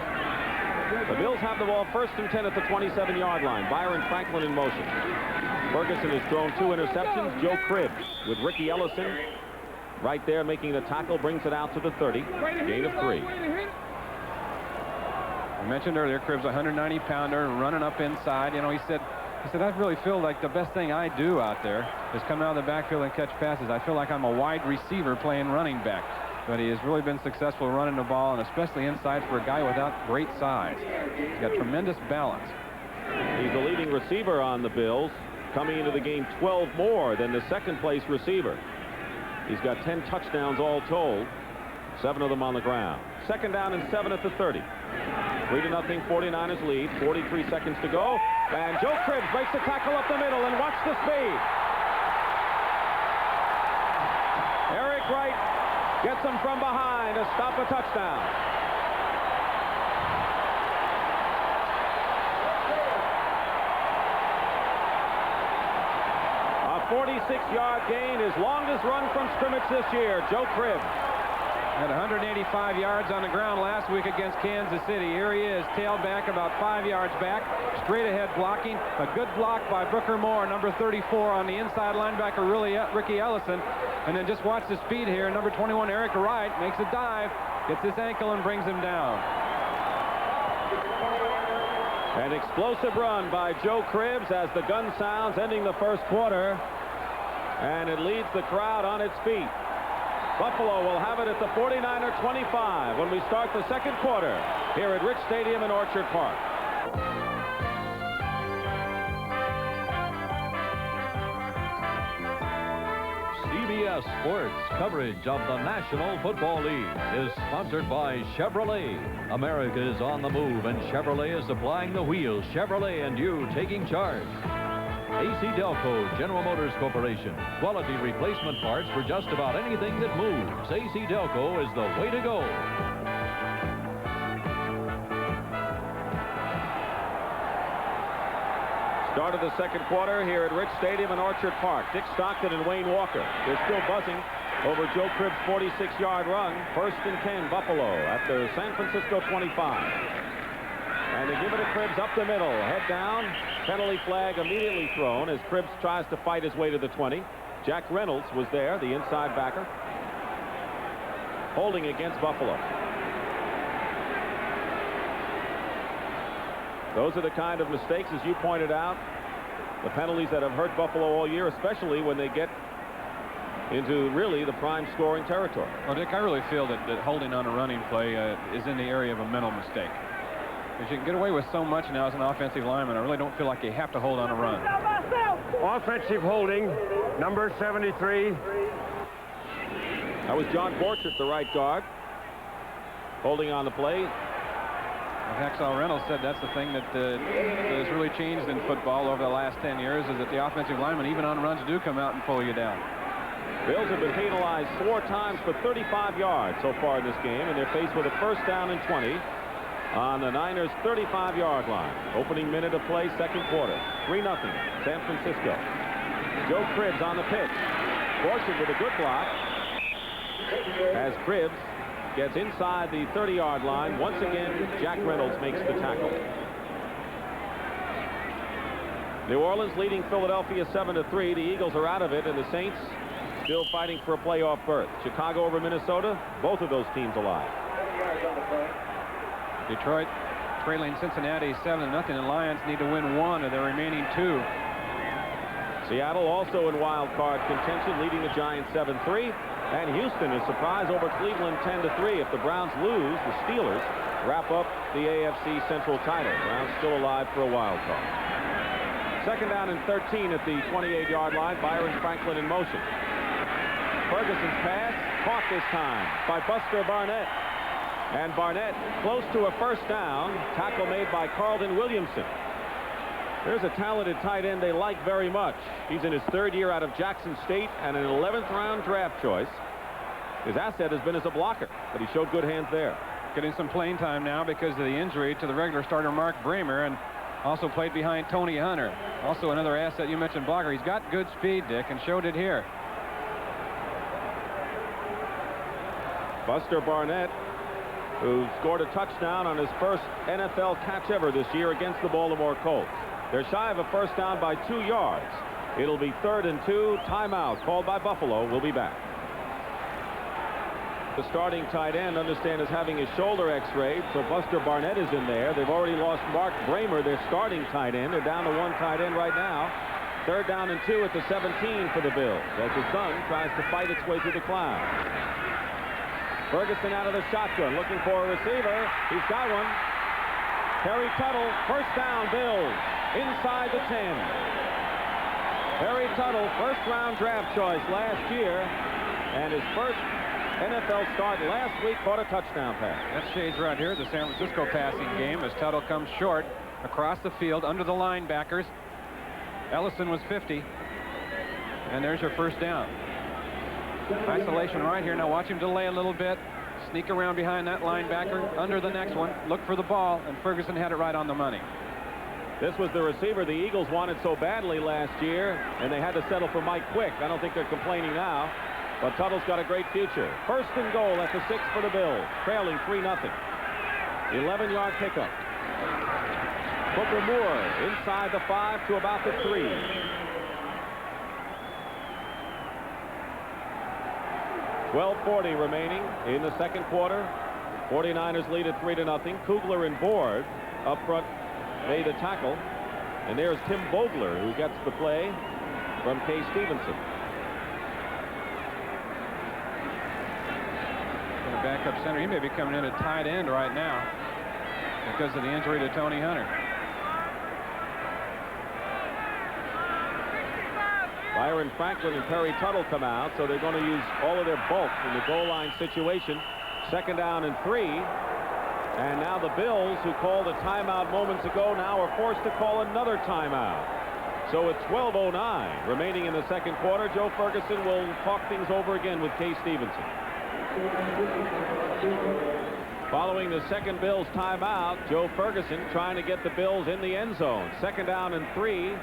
Speaker 2: The Bills have the ball first and 10 at the 27-yard line. Byron Franklin in motion. Ferguson has thrown 2 interceptions. Joe Cribbs with Ricky Ellison right there making the tackle, brings it out to the 30. Gain of 3.
Speaker 3: I mentioned earlier, Cribbs, a 190-pounder, running up inside. You know, he said, I really feel like the best thing I do out there is come out of the backfield and catch passes. I feel like I'm a wide receiver playing running back. But he has really been successful running the ball, and especially inside for a guy without great size. He's got tremendous balance.
Speaker 2: He's the leading receiver on the Bills, coming into the game 12 more than the second-place receiver. He's got 10 touchdowns all told, 7 of them on the ground. Second down and 7 at the 30. 3-0 49ers lead, 43 seconds to go. And Joe Cribbs breaks the tackle up the middle, and watch the speed. Eric Wright gets him from behind to stop a touchdown. A 46-yard gain, his longest run from scrimmage this year. Joe Cribbs
Speaker 3: had 185 yards on the ground last week against Kansas City. Here he is, tailback about 5 yards back, straight ahead blocking. A good block by Booker Moore, number 34, on the inside linebacker, Ricky Ellison. And then just watch the speed here. Number 21, Eric Wright, makes a dive, gets his ankle and brings him down.
Speaker 2: An explosive run by Joe Cribbs as the gun sounds, ending the first quarter. And it leads the crowd on its feet. Buffalo will have it at the 49er 25 when we start the second quarter here at Rich Stadium in Orchard Park.
Speaker 1: CBS Sports coverage of the National Football League is sponsored by Chevrolet. America is on the move, and Chevrolet is supplying the wheels. Chevrolet and you taking charge. AC Delco General Motors Corporation. Quality replacement parts for just about anything that moves. AC Delco is the way to go.
Speaker 2: Start of the second quarter here at Rich Stadium in Orchard Park. Dick Stockton and Wayne Walker. They're still buzzing over Joe Cribbs' 46-yard run. First and 10, Buffalo at the San Francisco 25. And they give it to Cribbs up the middle. Head down. Penalty flag immediately thrown as Cribbs tries to fight his way to the 20. Jack Reynolds was there, the inside backer, holding against Buffalo. Those are the kind of mistakes, as you pointed out, the penalties that have hurt Buffalo all year, especially when they get into really the prime scoring territory.
Speaker 3: Well, Dick, I really feel that holding on a running play is in the area of a mental mistake. Because you can get away with so much now as an offensive lineman. I really don't feel like you have to hold on a run.
Speaker 4: Offensive holding, number 73.
Speaker 2: That was John Borchert, the right guard, holding on the play.
Speaker 3: Hacksaw Reynolds said that's the thing that has really changed in football over the last 10 years, is that the offensive linemen, even on runs, do come out and pull you down.
Speaker 2: Bills have been penalized 4 times for 35 yards so far in this game, and they're faced with a first down and 20 on the Niners' 35-yard line. Opening minute of play, second quarter. 3-0, San Francisco. Joe Cribbs on the pitch. Borchert with a good block as Cribbs gets inside the 30-yard line. Once again, Jack Reynolds makes the tackle. New Orleans leading Philadelphia 7-3. The Eagles are out of it, and the Saints still fighting for a playoff berth. Chicago over Minnesota, both of those teams alive.
Speaker 3: Detroit trailing Cincinnati 7-0, and Lions need to win 1 of their remaining 2.
Speaker 2: Seattle also in wild card contention, leading the Giants 7-3. And Houston is surprised over Cleveland 10-3. If the Browns lose, the Steelers wrap up the AFC Central title. Browns still alive for a wild card. Second down and 13 at the 28-yard line. Byron Franklin in motion. Ferguson's pass caught this time by Buster Barnett. And Barnett close to a first down. Tackle made by Carlton Williamson. There's a talented tight end they like very much. He's in his third year out of Jackson State and an 11th round draft choice. His asset has been as a blocker, but he showed good hands there.
Speaker 3: Getting some playing time now because of the injury to the regular starter Mark Bramer, and also played behind Tony Hunter. Also another asset you mentioned, blocker. He's got good speed, Dick, and showed it here.
Speaker 2: Buster Barnett, who scored a touchdown on his first NFL catch ever this year against the Baltimore Colts. They're shy of a first down by 2 yards. It'll be 3rd and 2. Timeout called by Buffalo. We'll be back. The starting tight end, understand, is having his shoulder x-rayed, so Buster Barnett is in there. They've already lost Mark Bramer, their starting tight end. They're down to 1 tight end right now. 3rd down and 2 at the 17 for the Bills as the sun tries to fight its way through the clouds. Ferguson out of the shotgun, looking for a receiver. He's got one. Terry Tuttle, first down, Bills, inside the 10. Terry Tuttle, first-round draft choice last year, and his first NFL start last week, caught a touchdown pass.
Speaker 3: That shades right here, the San Francisco passing game, as Tuttle comes short across the field under the linebackers. Ellison was 50, and there's your first down. Isolation right here. Now watch him delay a little bit. Sneak around behind that linebacker. Under the next one. Look for the ball. And Ferguson had it right on the money.
Speaker 2: This was the receiver the Eagles wanted so badly last year, and they had to settle for Mike Quick. I don't think they're complaining now. But Tuttle's got a great future. 1st and goal at the 6 for the Bills. Trailing 3-0. 11-yard pickup. Booker Moore inside the 5 to about the 3. 12:40 remaining in the second quarter. 49ers lead at 3-0. Kugler and Board up front made the tackle. And there's Tim Vogler, who gets the play from Kay Stevenson.
Speaker 3: Backup center. He may be coming in at tight end right now because of the injury to Tony Hunter.
Speaker 2: Byron Franklin and Terry Tuttle come out, so they're going to use all of their bulk in the goal line situation. 2nd down and 3. And now the Bills, who called a timeout moments ago, now are forced to call another timeout. So it's 12:09 remaining in the second quarter. Joe Ferguson will talk things over again with Kay Stevenson. Following the second Bills timeout, Joe Ferguson trying to get the Bills in the end zone. 2nd down and 3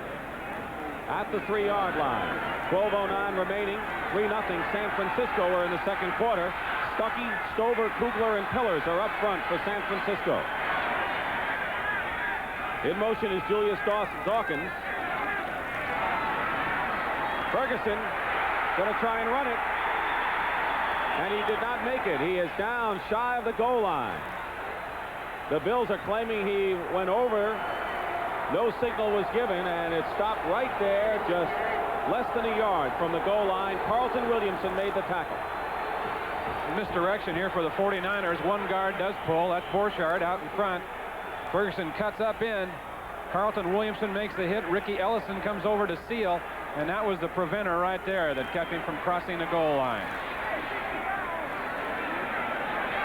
Speaker 2: at the 3-yard line. 12:09 remaining. 3-0 San Francisco are in the second quarter. Stuckey, Stover, Kugler, and Pillars are up front for San Francisco. In motion is Julius Dawkins. Ferguson going to try and run it. And he did not make it. He is down shy of the goal line. The Bills are claiming he went over. No signal was given, and it stopped right there, just less than a yard from the goal line. Carlton Williamson made the tackle.
Speaker 3: Misdirection here for the 49ers. One guard does pull. That's Borchardt out in front. Ferguson cuts up in. Carlton Williamson makes the hit. Ricky Ellison comes over to seal, and that was the preventer right there that kept him from crossing the goal line.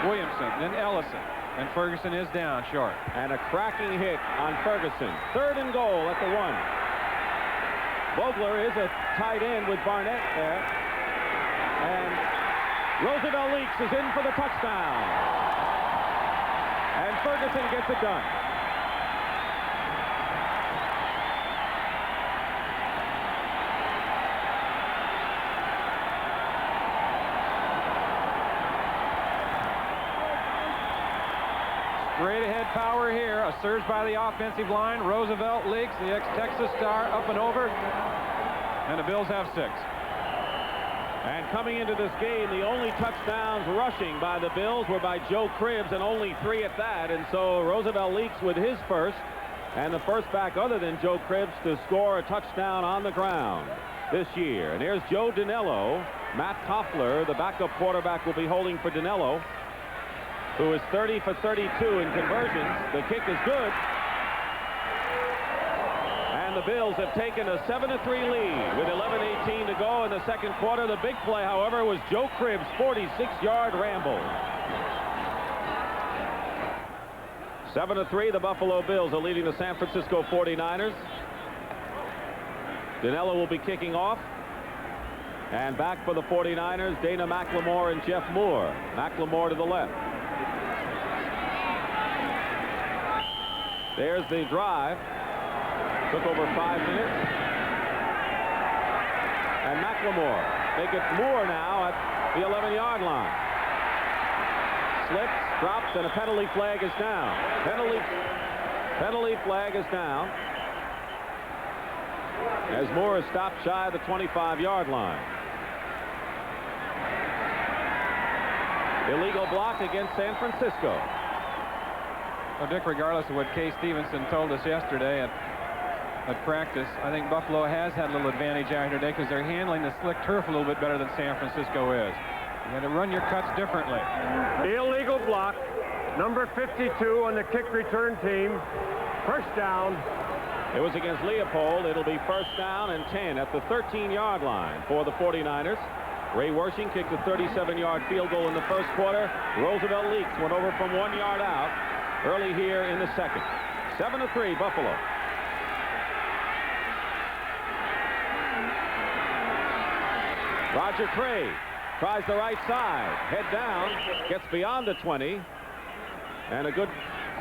Speaker 3: Williamson, then Ellison, and Ferguson is down short.
Speaker 2: And a cracking hit on Ferguson. 3rd and goal at the 1. Vogler is a tight end with Barnett there. And Roosevelt Leaks is in for the touchdown. And Ferguson gets it done.
Speaker 3: Straight ahead power here. A surge by the offensive line. Roosevelt Leaks, the ex-Texas star, up and over. And the Bills have 6.
Speaker 2: And coming into this game, the only touchdowns rushing by the Bills were by Joe Cribbs, and only 3 at that. And so Roosevelt Leaks with his first, and the first back other than Joe Cribbs to score a touchdown on the ground this year. And here's Joe Dinello. Matt Toffler, the backup quarterback, will be holding for Dinello, who is 30 for 32 in conversions. The kick is good. And the Bills have taken a 7-3 lead with 11:18 to go in the second quarter. The big play, however, was Joe Cribb's 46-yard ramble. 7-3, the Buffalo Bills are leading the San Francisco 49ers. Dinello will be kicking off. And back for the 49ers, Dana McLemore and Jeff Moore. McLemore to the left. There's the drive. Took over 5 minutes. And McLemore. They get Moore now at the 11-yard line. Slips, drops, and a penalty flag is down. Penalty flag is down. As Moore is stopped shy of the 25-yard line. Illegal block against San Francisco.
Speaker 3: Well, Dick, regardless of what Kay Stevenson told us yesterday at practice, I think Buffalo has had a little advantage out here today because they're handling the slick turf a little bit better than San Francisco is. You got to run your cuts differently.
Speaker 4: Illegal block. Number 52 on the kick return team. First down.
Speaker 2: It was against Leopold. It'll be first down and 10 at the 13-yard line for the 49ers. Ray Wershing kicked a 37-yard field goal in the first quarter. Roosevelt Leaks went over from 1 yard out early here in the second. 7-3 Buffalo. Roger Craig tries the right side. Head down. Gets beyond the 20. And a good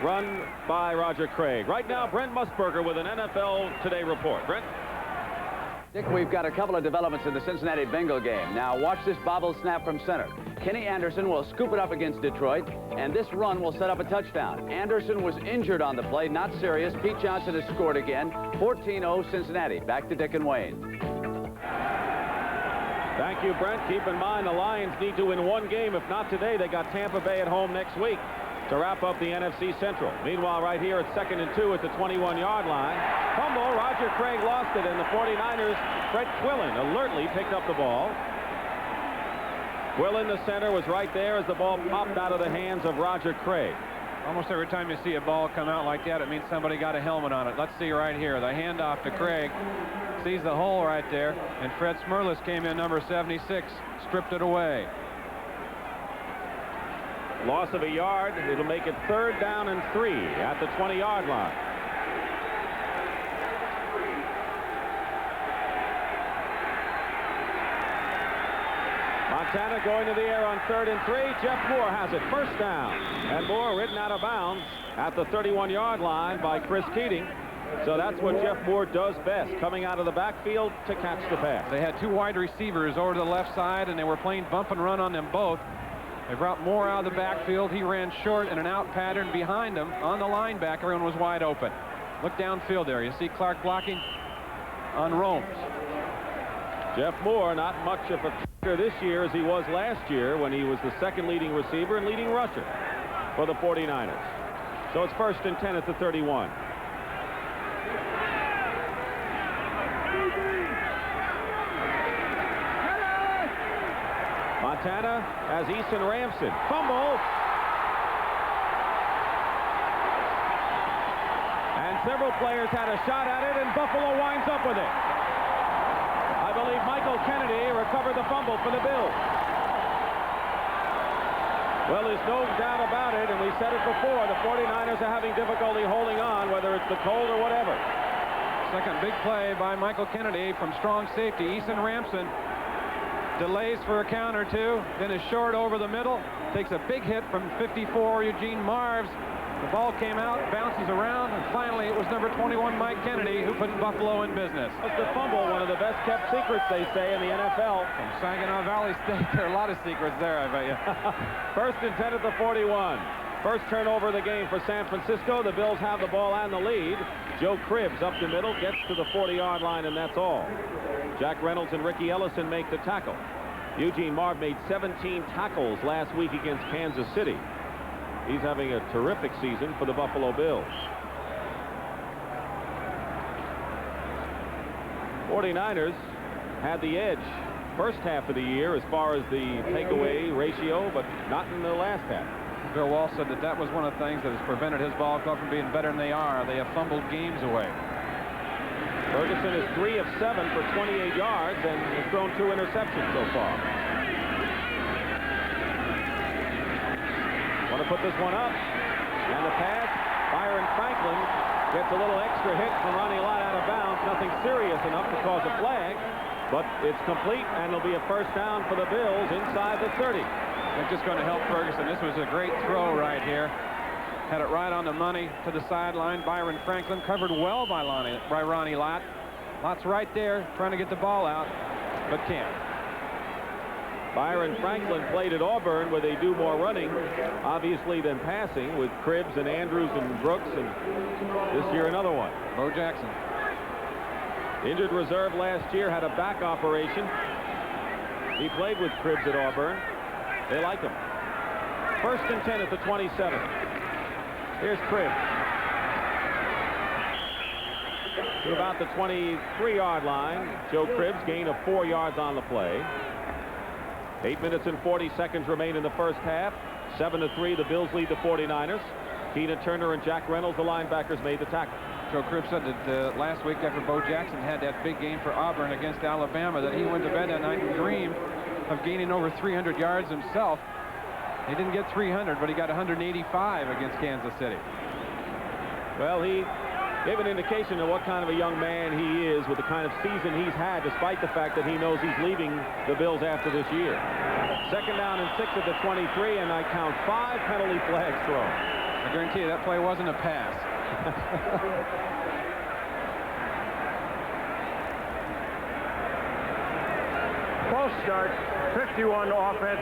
Speaker 2: run by Roger Craig. Right now, Brent Musburger with an NFL Today report. Brent?
Speaker 5: Dick, we've got a couple of developments in the Cincinnati Bengal game. Now watch this bobble snap from center. Kenny Anderson will scoop it up against Detroit, and this run will set up a touchdown. Anderson was injured on the play, not serious. Pete Johnson has scored again. 14-0 Cincinnati. Back to Dick and Wayne.
Speaker 2: Thank you, Brent. Keep in mind the Lions need to win one game. If not today, they got Tampa Bay at home next week to wrap up the NFC Central. Meanwhile, right here at 2nd and 2 at the 21-yard line. Fumble, Roger Craig lost it, and the 49ers, Fred Quillen, alertly picked up the ball. Quillen, the center, was right there as the ball popped out of the hands of Roger Craig.
Speaker 3: Almost every time you see a ball come out like that, it means somebody got a helmet on it. Let's see right here. The handoff to Craig. Sees the hole right there, and Fred Smerlis came in, number 76, stripped it away.
Speaker 2: Loss of a yard. It'll make it 3rd down and 3 at the 20-yard line. Montana going to the air on 3rd and 3. Jeff Moore has it. First down. And Moore ridden out of bounds at the 31-yard line by Chris Keating. So that's what Jeff Moore does best, coming out of the backfield to catch the pass.
Speaker 3: They had 2 wide receivers over to the left side, and they were playing bump and run on them both. They brought Moore out of the backfield. He ran short in an out pattern behind him. On the linebacker, everyone was wide open. Look downfield there. You see Clark blocking on Romes.
Speaker 2: Jeff Moore, not much of a kicker this year as he was last year when he was the 2nd leading receiver and leading rusher for the 49ers. So it's 1st and 10 at the 31. Montana has Eason Ramson. Fumble. And several players had a shot at it, and Buffalo winds up with it. I believe Michael Kennedy recovered the fumble for the Bills. Well, there's no doubt about it, and we said it before, the 49ers are having difficulty holding on, whether it's the cold or whatever.
Speaker 3: Second big play by Michael Kennedy from strong safety. Eason Ramson delays for a count or 2, then is short over the middle, takes a big hit from 54 Eugene Marves. The ball came out, bounces around, and finally it was number 21 Mike Kennedy who put Buffalo in business.
Speaker 2: That's the fumble, one of the best kept secrets, they say, in the NFL.
Speaker 3: From Saginaw Valley State, there are a lot of secrets there, I bet you.
Speaker 2: 1st and 10 at the 41. First turnover of the game for San Francisco. The Bills have the ball and the lead. Joe Cribbs up the middle, gets to the 40-yard line, and that's all. Jack Reynolds and Ricky Ellison make the tackle. Eugene Marv made 17 tackles last week against Kansas City. He's having a terrific season for the Buffalo Bills. 49ers had the edge first half of the year as far as the takeaway ratio, but not in the last half.
Speaker 3: Bill Walsh said that was one of the things that has prevented his ball club from being better than they are. They have fumbled games away.
Speaker 2: Ferguson is 3 of 7 for 28 yards and has thrown 2 interceptions so far. Want to put this one up. And the pass. Byron Franklin gets a little extra hit from Ronnie Lott out of bounds. Nothing serious enough to cause a flag. But it's complete, and it'll be a first down for the Bills inside the 30.
Speaker 3: They're just going to help Ferguson. This was a great throw right here. Had it right on the money to the sideline. Byron Franklin covered well by Ronnie Lott. Lott's right there trying to get the ball out, but can't.
Speaker 2: Byron Franklin played at Auburn, where they do more running, obviously, than passing, with Cribbs and Andrews and Brooks, and this year another one.
Speaker 3: Bo Jackson.
Speaker 2: Injured reserve last year, had a back operation. He played with Cribbs at Auburn. They like him. 1st and 10 at the 27. Here's Cribbs. To about the 23-yard line. Joe Cribbs gain of 4 yards on the play. 8 minutes and 40 seconds remain in the first half. 7-3, the Bills lead the 49ers. Tina Turner and Jack Reynolds, the linebackers, made the tackle.
Speaker 3: Joe Cribbs said that last week, after Bo Jackson had that big game for Auburn against Alabama, that he went to bed that night and dreamed of gaining over 300 yards himself. He didn't get 300, but he got 185 against Kansas City.
Speaker 2: Well, he gave an indication of what kind of a young man he is with the kind of season he's had, despite the fact that he knows he's leaving the Bills after this year. 2nd down and 6 at the 23, and I count 5 penalty flags thrown.
Speaker 3: I guarantee you that play wasn't a pass.
Speaker 4: False start, 51 offense.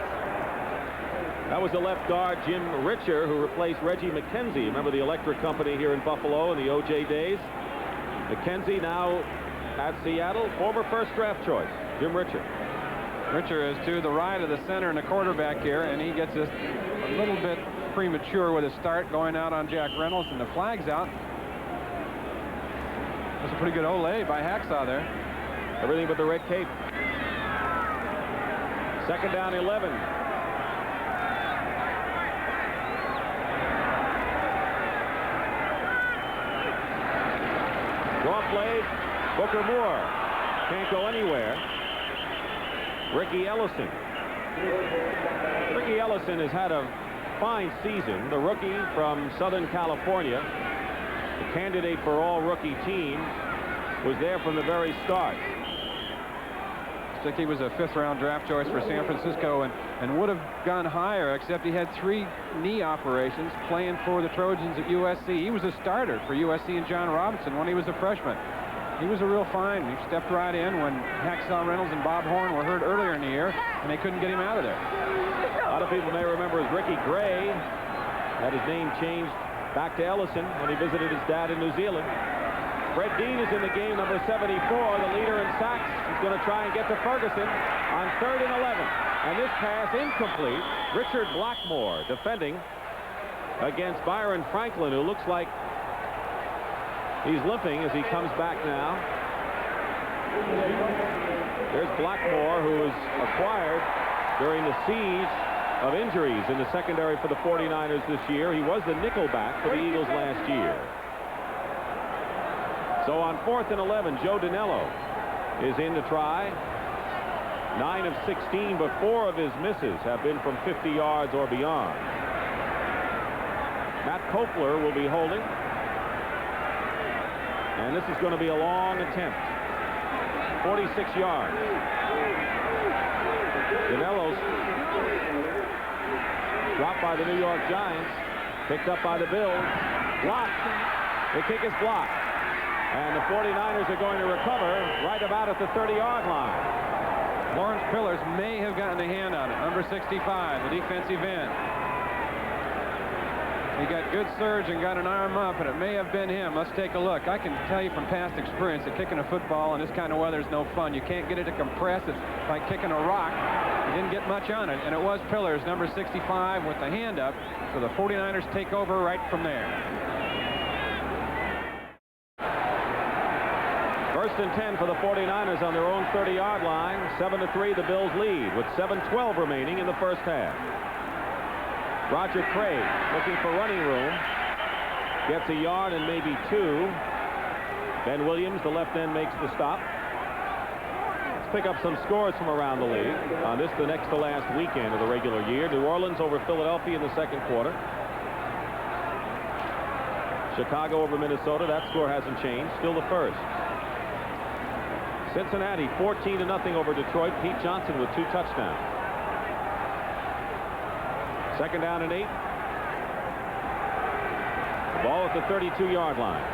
Speaker 2: That was the left guard, Jim Richer, who replaced Reggie McKenzie. Remember the electric company here in Buffalo in the O.J. days? McKenzie now at Seattle, former first draft choice, Jim Richer.
Speaker 3: Richer is to the right of the center and the quarterback here, and he gets this a little bit premature with his start, going out on Jack Reynolds, and the flag's out. That's a pretty good ole by Hacksaw there.
Speaker 2: Everything but the red cape. 2nd down, 11. Draw play, Booker Moore. Can't go anywhere. Ricky Ellison. Ricky Ellison has had a fine season. The rookie from Southern California, the candidate for all-rookie team, was there from the very start.
Speaker 3: He was a 5th-round draft choice for San Francisco and would have gone higher, except he had 3 knee operations playing for the Trojans at USC. He was a starter for USC and John Robinson when he was a freshman. He was a real find. He stepped right in when Hacksaw Reynolds and Bob Horn were hurt earlier in the year, and they couldn't get him out of there.
Speaker 2: A lot of people may remember as Ricky Gray. Had his name changed back to Ellison when he visited his dad in New Zealand. Fred Dean is in the game, number 74, the leader in sacks. He's going to try and get to Ferguson on 3rd and 11. And this pass incomplete. Richard Blackmore defending against Byron Franklin, who looks like he's limping as he comes back now. There's Blackmore, who was acquired during the siege of injuries in the secondary for the 49ers this year. He was the nickelback for the Eagles last year. So on 4th and 11, Joe Dinello is in to try. 9 of 16, but 4 of his misses have been from 50 yards or beyond. Matt Kopler will be holding. And this is going to be a long attempt. 46 yards. Dinello's dropped by the New York Giants. Picked up by the Bills. Blocked. The kick is blocked. And the 49ers are going to recover right about at the 30-yard line.
Speaker 3: Lawrence Pillars may have gotten a hand on it. Number 65, the defensive end. He got good surge and got an arm up, and it may have been him. Let's take a look. I can tell you from past experience that kicking a football in this kind of weather is no fun. You can't get it to compress. It's like kicking a rock. He didn't get much on it, and it was Pillars, number 65, with the hand up. So the 49ers take over right from there.
Speaker 2: 1st and 10 for the 49ers on their own 30-yard line. 7-3, the Bills lead with 7:12 remaining in the first half. Roger Craig looking for running room. Gets a yard and maybe 2. Ben Williams, the left end, makes the stop. Let's pick up some scores from around the league on this, the next to last weekend of the regular year. New Orleans over Philadelphia in the second quarter. Chicago over Minnesota. That score hasn't changed. Still the first. Cincinnati 14-0 over Detroit. Pete Johnson with 2 touchdowns. Second down and 8. The ball at the 32-yard line.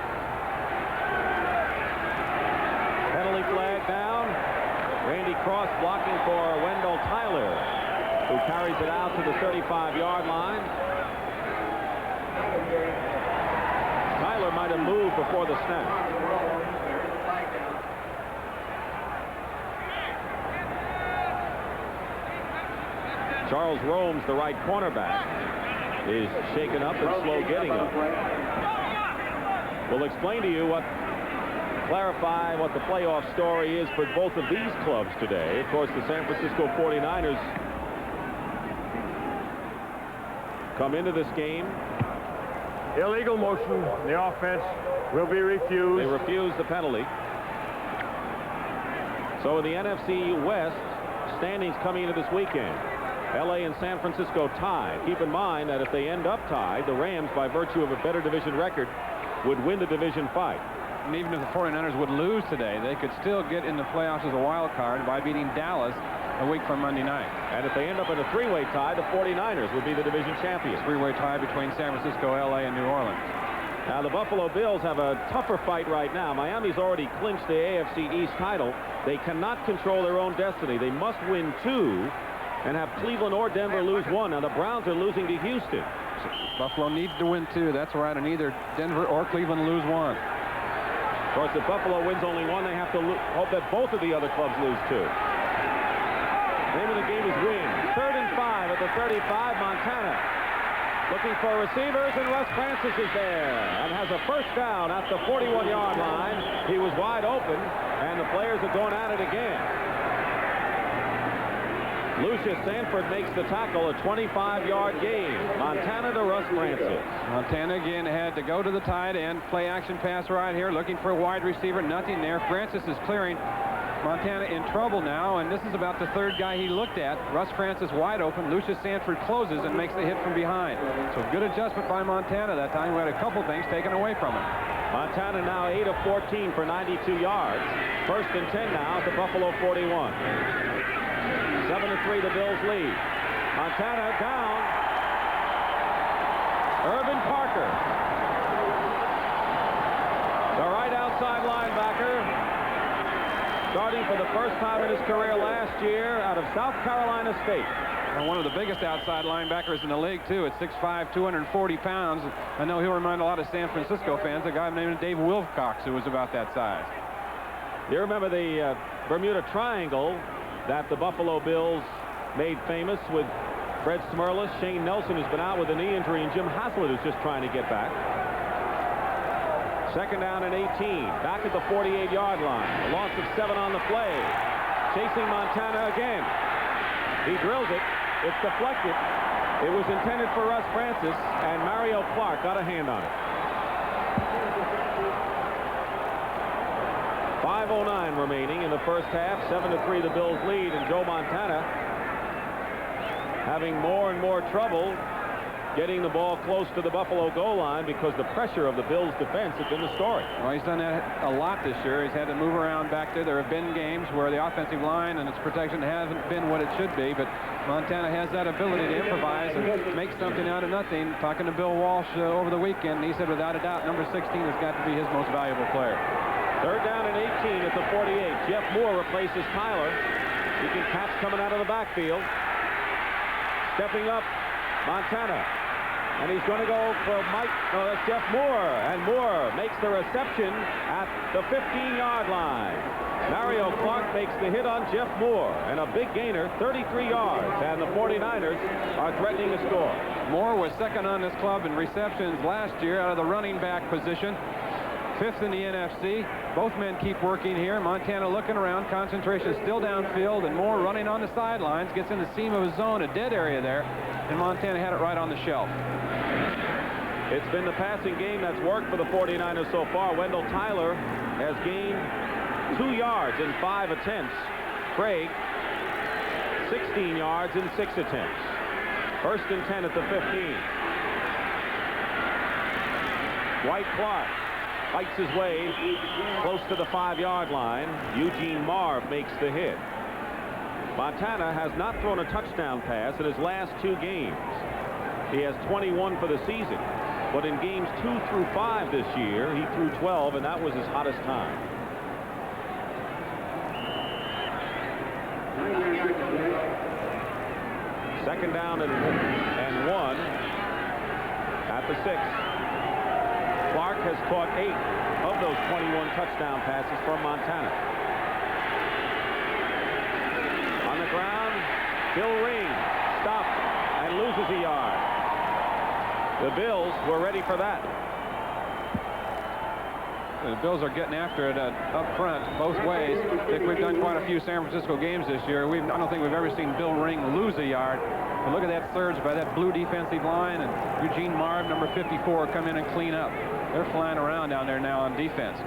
Speaker 2: Penalty flag down. Randy Cross blocking for Wendell Tyler, who carries it out to the 35-yard line. Tyler might have moved before the snap. Charles Romes, the right cornerback, is shaken up and slow getting up. We'll explain to you clarify what the playoff story is for both of these clubs today. Of course, the San Francisco 49ers come into this game.
Speaker 4: Illegal motion. The offense will be refused.
Speaker 2: They refuse the penalty. So in the NFC West, standings coming into this weekend, LA and San Francisco tied. Keep in mind that if they end up tied, the Rams, by virtue of a better division record, would win the division fight.
Speaker 3: And even if the 49ers would lose today, they could still get in the playoffs as a wild card by beating Dallas a week from Monday night.
Speaker 2: And if they end up in a 3-way tie, the 49ers would be the division champions.
Speaker 3: 3-way tie between San Francisco, LA, and New Orleans.
Speaker 2: Now, the Buffalo Bills have a tougher fight right now. Miami's already clinched the AFC East title. They cannot control their own destiny. They must win 2 and have Cleveland or Denver lose 1. Now, the Browns are losing to Houston.
Speaker 3: Buffalo needs to win 2. That's right, and either Denver or Cleveland lose 1.
Speaker 2: Of course, if Buffalo wins only 1, they have to hope that both of the other clubs lose 2. Name of the game is win. 3rd and 5 at the 35. Montana looking for receivers, and Russ Francis is there and has a first down at the 41-yard line. He was wide open, and the players are going at it again. Lucius Sanford makes the tackle, a 25-yard gain. Montana to Russ Francis.
Speaker 3: Montana again had to go to the tight end, play action pass right here, looking for a wide receiver, nothing there. Francis is clearing. Montana in trouble now, and this is about the 3rd guy he looked at. Russ Francis wide open. Lucius Sanford closes and makes the hit from behind. So good adjustment by Montana that time. We had a couple things taken away from him.
Speaker 2: Montana now 8 of 14 for 92 yards. 1st and 10 now at the Buffalo 41. 7-3 the Bills lead. Montana down. Irvin Parker, the right outside linebacker, starting for the first time in his career last year out of South Carolina State.
Speaker 3: And one of the biggest outside linebackers in the league, too, at 6'5", 240 pounds. I know he'll remind a lot of San Francisco fans, a guy named Dave Wilcox, who was about that size.
Speaker 2: You remember the Bermuda Triangle that the Buffalo Bills made famous with Fred Smerlas, Shane Nelson, who's been out with a knee injury, and Jim Haslett, who's just trying to get back. 2nd down and 18. Back at the 48-yard line. A loss of 7 on the play. Chasing Montana again. He drills it. It's deflected. It was intended for Russ Francis, and Mario Clark got a hand on it. 5:09 remaining in the first half. 7-3 the Bills lead, and Joe Montana having more and more trouble getting the ball close to the Buffalo goal line because the pressure of the Bills defense has been the story.
Speaker 3: Well, he's done that a lot this year. He's had to move around back there. There have been games where the offensive line and its protection hasn't been what it should be, but Montana has that ability to improvise and make something out of nothing. Talking to Bill Walsh over the weekend, he said without a doubt number 16 has got to be his most valuable player.
Speaker 2: 3rd down and 18 at the 48. Jeff Moore replaces Tyler. He can catch coming out of the backfield. Stepping up, Montana. And he's going to go for Mike. No, that's Jeff Moore. And Moore makes the reception at the 15-yard line. Mario Clark makes the hit on Jeff Moore. And a big gainer, 33 yards. And the 49ers are threatening to score.
Speaker 3: Moore was 2nd on this club in receptions last year out of the running back position. 5th in the NFC. Both men keep working here. Montana looking around. Concentration still downfield, and Moore running on the sidelines. Gets in the seam of his zone, a dead area there, and Montana had it right on the shelf.
Speaker 2: It's been the passing game that's worked for the 49ers so far. Wendell Tyler has gained 2 yards in 5 attempts. Craig, 16 yards in 6 attempts. 1st and 10 at the 15. Dwight Clark fights his way close to the 5-yard line. Eugene Marv makes the hit. Montana has not thrown a touchdown pass in his last 2 games. He has 21 for the season. But in games 2 through 5 this year, he threw 12, and that was his hottest time. Second down and 1 at the 6. Clark has caught 8 of those 21 touchdown passes from Montana. On the ground, Bill Ring stops and loses a yard. The Bills were ready for that.
Speaker 3: The Bills are getting after it up front both ways. I think we've done quite a few San Francisco games this year. I don't think we've ever seen Bill Ring lose a yard. But look at that surge by that blue defensive line, and Eugene Marv, number 54, come in and clean up. They're flying around down there now on defense.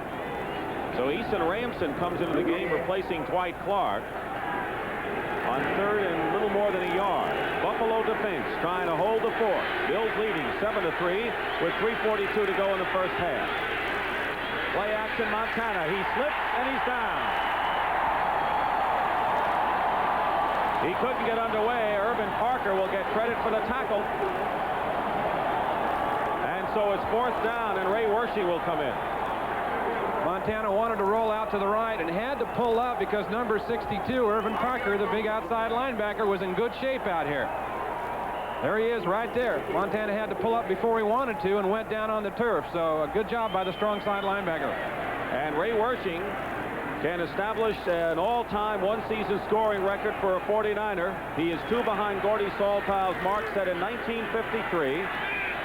Speaker 2: So Eason Ramson comes into the game replacing Dwight Clark on 3rd and a little more than a yard. Buffalo defense trying to hold the fort. Bills leading 7-3 with 3:42 to go in the first half. Play action Montana. He slips and he's down. He couldn't get underway. Irvin Parker will get credit for the tackle. And so it's 4th down and Ray Wershing will come in.
Speaker 3: Montana wanted to roll out to the right and had to pull up because number 62, Irvin Parker, the big outside linebacker, was in good shape out here. There he is right there. Montana had to pull up before he wanted to and went down on the turf. So a good job by the strong side linebacker.
Speaker 2: And Ray Wershing can establish an all-time one-season scoring record for a 49er. He is 2 behind Gordy Saltow's mark set in 1953.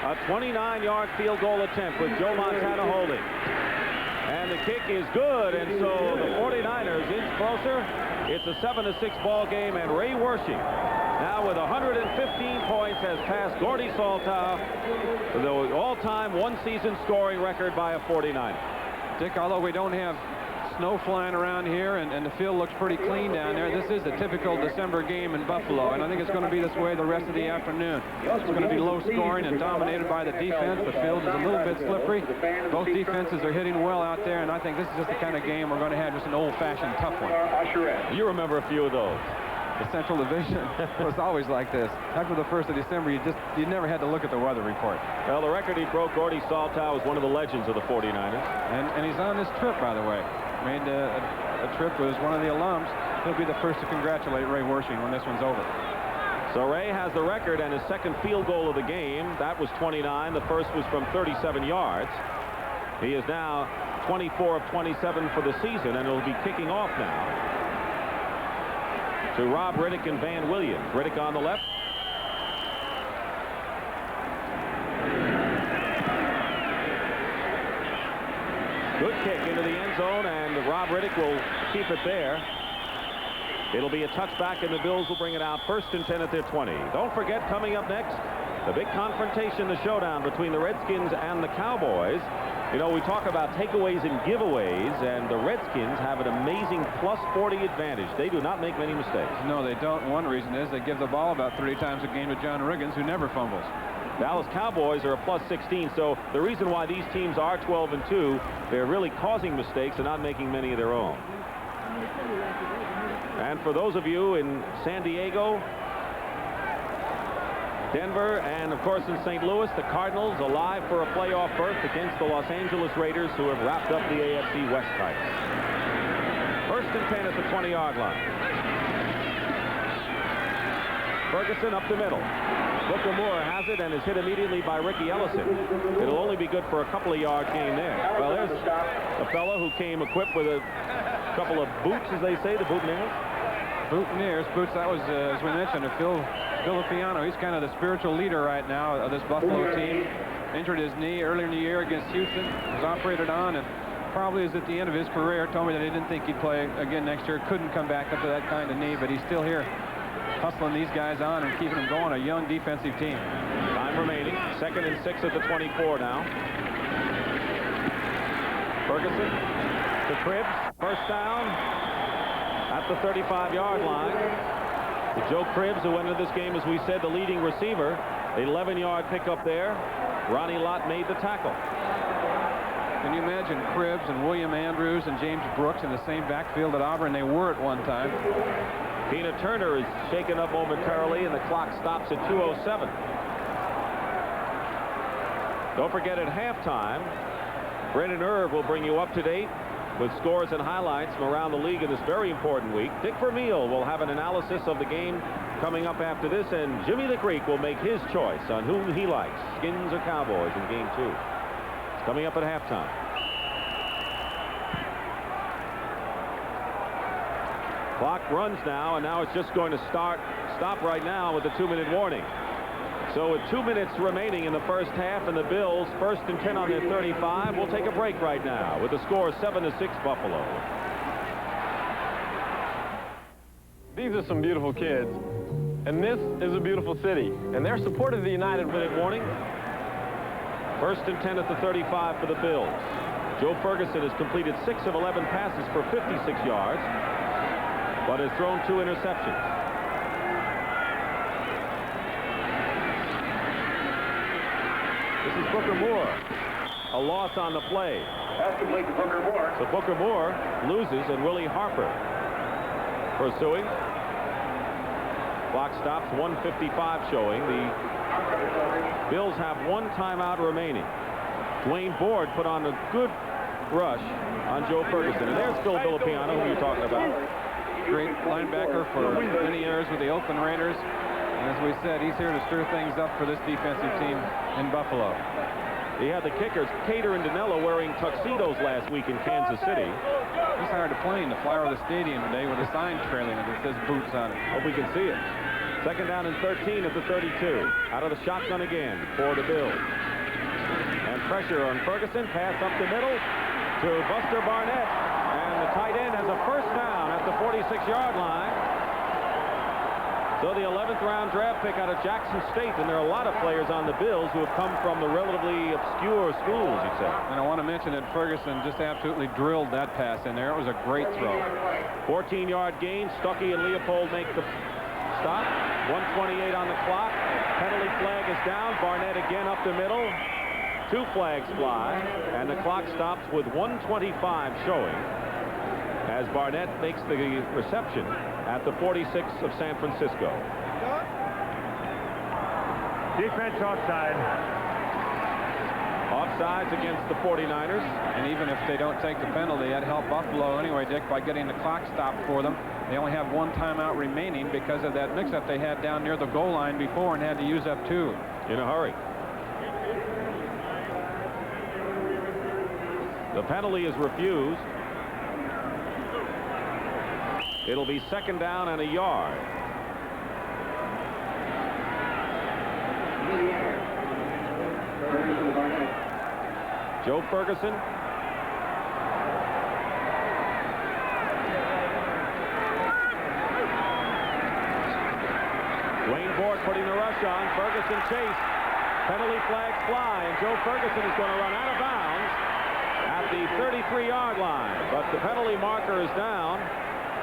Speaker 2: A 29-yard field goal attempt with Joe Montana holding. And the kick is good, and so the 49ers inch closer. It's a 7-6 ball game, and Ray Wershing, now with 115 points, has passed Gordy Saltow for the all-time one-season scoring record by a 49er.
Speaker 3: Dick, although we don't have snow flying around here and the field looks pretty clean down there, this is a typical December game in Buffalo, and I think it's going to be this way the rest of the afternoon. It's going to be low scoring and dominated by the defense. The field is a little bit slippery. Both defenses are hitting well out there, and I think this is just the kind of game we're going to have, just an old-fashioned tough one.
Speaker 2: You remember a few of those.
Speaker 3: The Central Division was always like this. After the 1st of December, you never had to look at the weather report.
Speaker 2: Well, the record he broke, Gordy Saltow, is one of the legends of the 49ers.
Speaker 3: And he's on this trip, by the way. Made a trip with one of the alums. He'll be the first to congratulate Ray Wershing when this one's over.
Speaker 2: So Ray has the record and his second field goal of the game. That was 29. The first was from 37 yards. He is now 24 of 27 for the season, and he'll be kicking off now to Rob Riddick and Van Williams. Riddick on the left. Good kick into the end zone, and Rob Riddick will keep it there. It'll be a touchback, and the Bills will bring it out 1st and 10 at their 20. Don't forget, coming up next, the big confrontation, the showdown between the Redskins and the Cowboys. You know, we talk about takeaways and giveaways, and the Redskins have an amazing +40 advantage. They do not make many mistakes.
Speaker 3: No, they don't. One reason is they give the ball about 3 times a game to John Riggins, who never fumbles.
Speaker 2: Dallas Cowboys are a +16, so the reason why these teams are 12-2, they're really causing mistakes and not making many of their own. And for those of you in San Diego, Denver, and of course in St. Louis, the Cardinals alive for a playoff berth against the Los Angeles Raiders, who have wrapped up the AFC West title. 1st and 10 at the 20-yard line. Ferguson up the middle. Booker Moore has it and is hit immediately by Ricky Ellison. It'll only be good for a couple of yard gain there. Well, there's a fellow who came equipped with a couple of boots, as they say, the boutonnieres.
Speaker 3: Boutonnieres, boots, that was, as we mentioned, Phil Villapiano. He's kind of the spiritual leader right now of this Buffalo team. Injured his knee earlier in the year against Houston. Was operated on and probably is at the end of his career. Told me that he didn't think he'd play again next year. Couldn't come back up to that kind of knee, but he's still here hustling these guys on and keeping them going. A young defensive team.
Speaker 2: Time remaining. 2nd and 6 at the 24 now. Ferguson to Cribbs. First down at the 35-yard line. Joe Cribbs, who went into this game, as we said, the leading receiver. 11-yard pickup there. Ronnie Lott made the tackle.
Speaker 3: Can you imagine Cribbs and William Andrews and James Brooks in the same backfield at Auburn? They were at one time.
Speaker 2: Tina Turner is shaken up momentarily, and the clock stops at 2:07. Don't forget, at halftime, Brennan Irv will bring you up to date with scores and highlights from around the league in this very important week. Dick Vermeil will have an analysis of the game coming up after this, and Jimmy the Greek will make his choice on whom he likes, Skins or Cowboys, in Game 2. It's coming up at halftime. Clock runs now, and now it's just going to stop right now with a 2-minute warning. So with 2 minutes remaining in the first half, and the Bills first and 10 on their 35, we'll take a break right now with the score 7-6 Buffalo.
Speaker 6: These are some beautiful kids, and this is a beautiful city, and their support of the United.
Speaker 2: Minute warning. First and 10 at the 35 for the Bills. Joe Ferguson has completed 6 of 11 passes for 56 yards, but has thrown 2 interceptions. This is Booker Moore. A loss on the play.
Speaker 7: That's complete to Booker Moore.
Speaker 2: So Booker Moore loses, and Willie Harper pursuing. Clock stops, 1:55 showing. The Bills have 1 timeout remaining. Dwayne Board put on a good rush on Joe Ferguson. And there's Phil Villapiano, who you're talking about.
Speaker 3: Great linebacker for many years with the Oakland Raiders. And as we said, he's here to stir things up for this defensive team in Buffalo.
Speaker 2: He had the kickers, Cater and Danella, wearing tuxedos last week in Kansas City.
Speaker 3: He's hired a plane to fly over the stadium today with a sign trailing it that says Boots on it.
Speaker 2: Hope we can see it. Second down and 13 at the 32. Out of the shotgun again for the Bills. And pressure on Ferguson. Pass up the middle to Buster Barnett. And the tight end has a first down at the 46-yard line. So the 11th round draft pick out of Jackson State, and there are a lot of players on the Bills who have come from the relatively obscure schools, you say.
Speaker 3: And I want to mention that Ferguson just absolutely drilled that pass in there. It was a great throw.
Speaker 2: 14-yard gain. Stuckey and Leopold make the stop. 1:28 on the clock. Penalty flag is down. Barnett again up the middle. 2 flags fly, and the clock stops with 1:25 showing as Barnett makes the reception at the 46 of San Francisco.
Speaker 4: Defense offside.
Speaker 2: Offsides against the 49ers.
Speaker 3: And even if they don't take the penalty, that helped Buffalo anyway, Dick, by getting the clock stopped for them. They only have 1 timeout remaining because of that mix-up they had down near the goal line before and had to use up 2.
Speaker 2: In a hurry. The penalty is refused. It'll be second down and a yard. Joe Ferguson. Dwayne Board putting the rush on. Ferguson chased. Penalty flags fly, and Joe Ferguson is going to run out of bounds at the 33-yard line. But the penalty marker is down.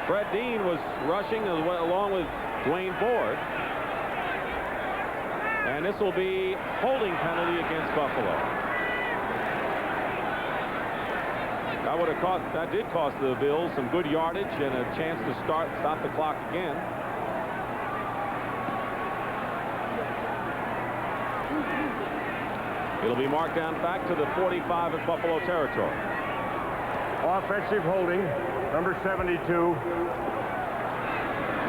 Speaker 2: Fred Dean was rushing along with Dwayne Board. And this will be holding penalty against Buffalo. That did cost the Bills some good yardage and a chance to stop the clock again. It'll be marked down back to the 45 of Buffalo territory.
Speaker 4: Offensive holding, number 72.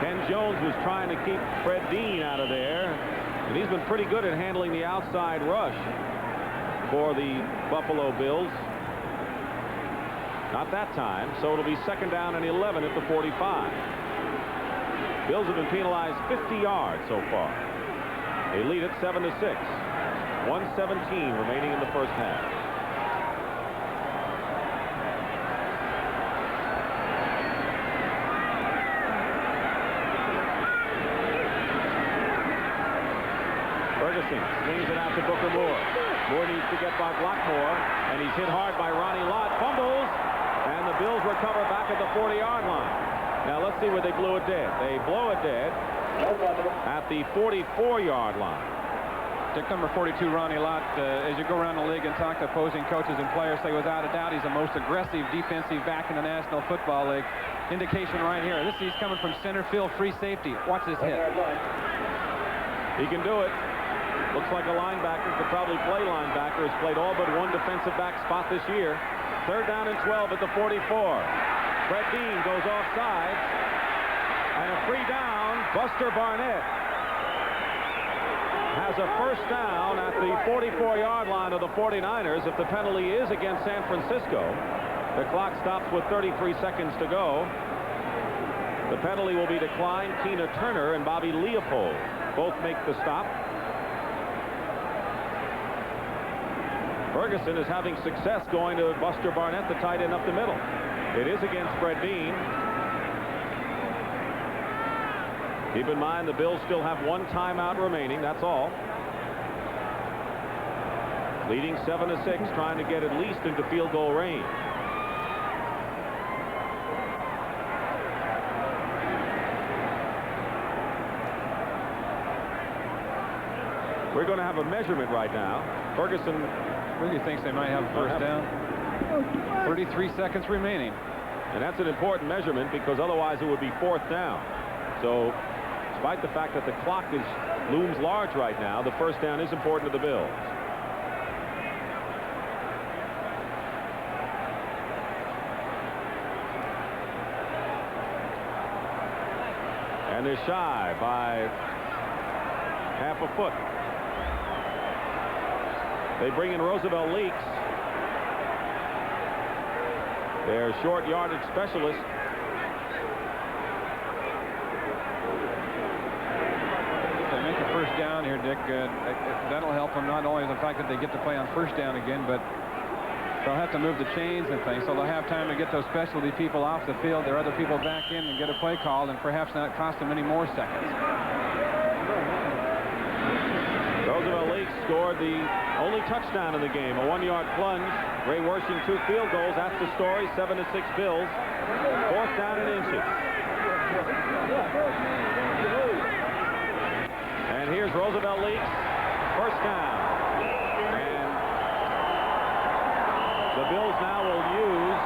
Speaker 2: Ken Jones was trying to keep Fred Dean out of there, and he's been pretty good at handling the outside rush for the Buffalo Bills. Not that time, so it'll be second down and 11 at the 45. Bills have been penalized 50 yards so far. They lead it 7-6. 1:17 remaining in the first half. Ferguson swings it out to Booker Moore. Moore needs to get by Blackmore, and he's hit hard by Ronnie Lott. Fumbles, And the Bills recover back at the 40-yard line. Now let's see where they blew it dead. They blow it dead at the 44-yard line.
Speaker 3: Dick number 42, Ronnie Lott, as you go around the league and talk to opposing coaches and players, say without a doubt he's the most aggressive defensive back in the National Football League. Indication right here. He's coming from center field, free safety. Watch this hit.
Speaker 2: He can do it. Looks like a linebacker, could probably play linebacker. Has played all but one defensive back spot this year. 3rd down and 12 at the 44. Fred Dean goes offside. And a free down. Buster Barnett has a 1st down at the 44-yard line of the 49ers. If the penalty is against San Francisco, the clock stops with 33 seconds to go. The penalty will be declined. Tina Turner and Bobby Leopold both make the stop. Ferguson is having success going to Buster Barnett, the tight end up the middle. It is against Fred Dean. Keep in mind the Bills still have 1 timeout remaining. That's all. Leading 7-6, trying to get at least into field goal range. We're going to have a measurement right now. Ferguson
Speaker 3: really thinks they might have a 1st down. 33 seconds remaining.
Speaker 2: And that's an important measurement because otherwise it would be 4th down. So despite the fact that the clock looms large right now, the 1st down is important to the Bills. And they're shy by half a foot. They bring in Roosevelt Leaks, their short yardage specialist.
Speaker 3: They make a 1st down here, Dick. That'll help them, not only the fact that they get to play on 1st down again, but they'll have to move the chains and things, so they'll have time to get those specialty people off the field, their other people back in, and get a play called, and perhaps not cost them any more seconds.
Speaker 2: Roosevelt Leaks scored the only touchdown in the game, a 1-yard plunge. Ray Wersching 2 field goals. That's the story. 7-6 Bills. 4th down and inches. And here's Roosevelt Leaks. 1st down. And the Bills now will use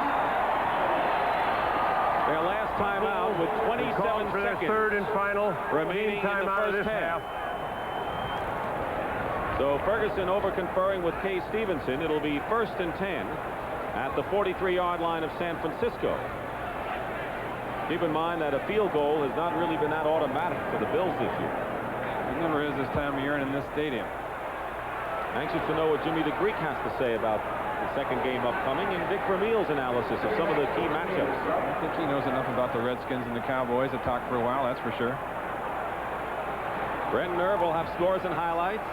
Speaker 2: their last timeout with 27
Speaker 4: for their
Speaker 2: seconds
Speaker 4: 3rd and final
Speaker 2: remaining in the first half. So Ferguson over conferring with Kay Stevenson. It'll be 1st and 10 at the 43-yard line of San Francisco. Keep in mind that a field goal has not really been that automatic for the Bills this year.
Speaker 3: It never is this time of year and in this stadium.
Speaker 2: Anxious to know what Jimmy the Greek has to say about the 2nd game upcoming and Dick Vermeil's analysis of some of the key matchups.
Speaker 3: I think he knows enough about the Redskins and the Cowboys to talk for a while, that's for sure.
Speaker 2: Brent Nerve will have scores and highlights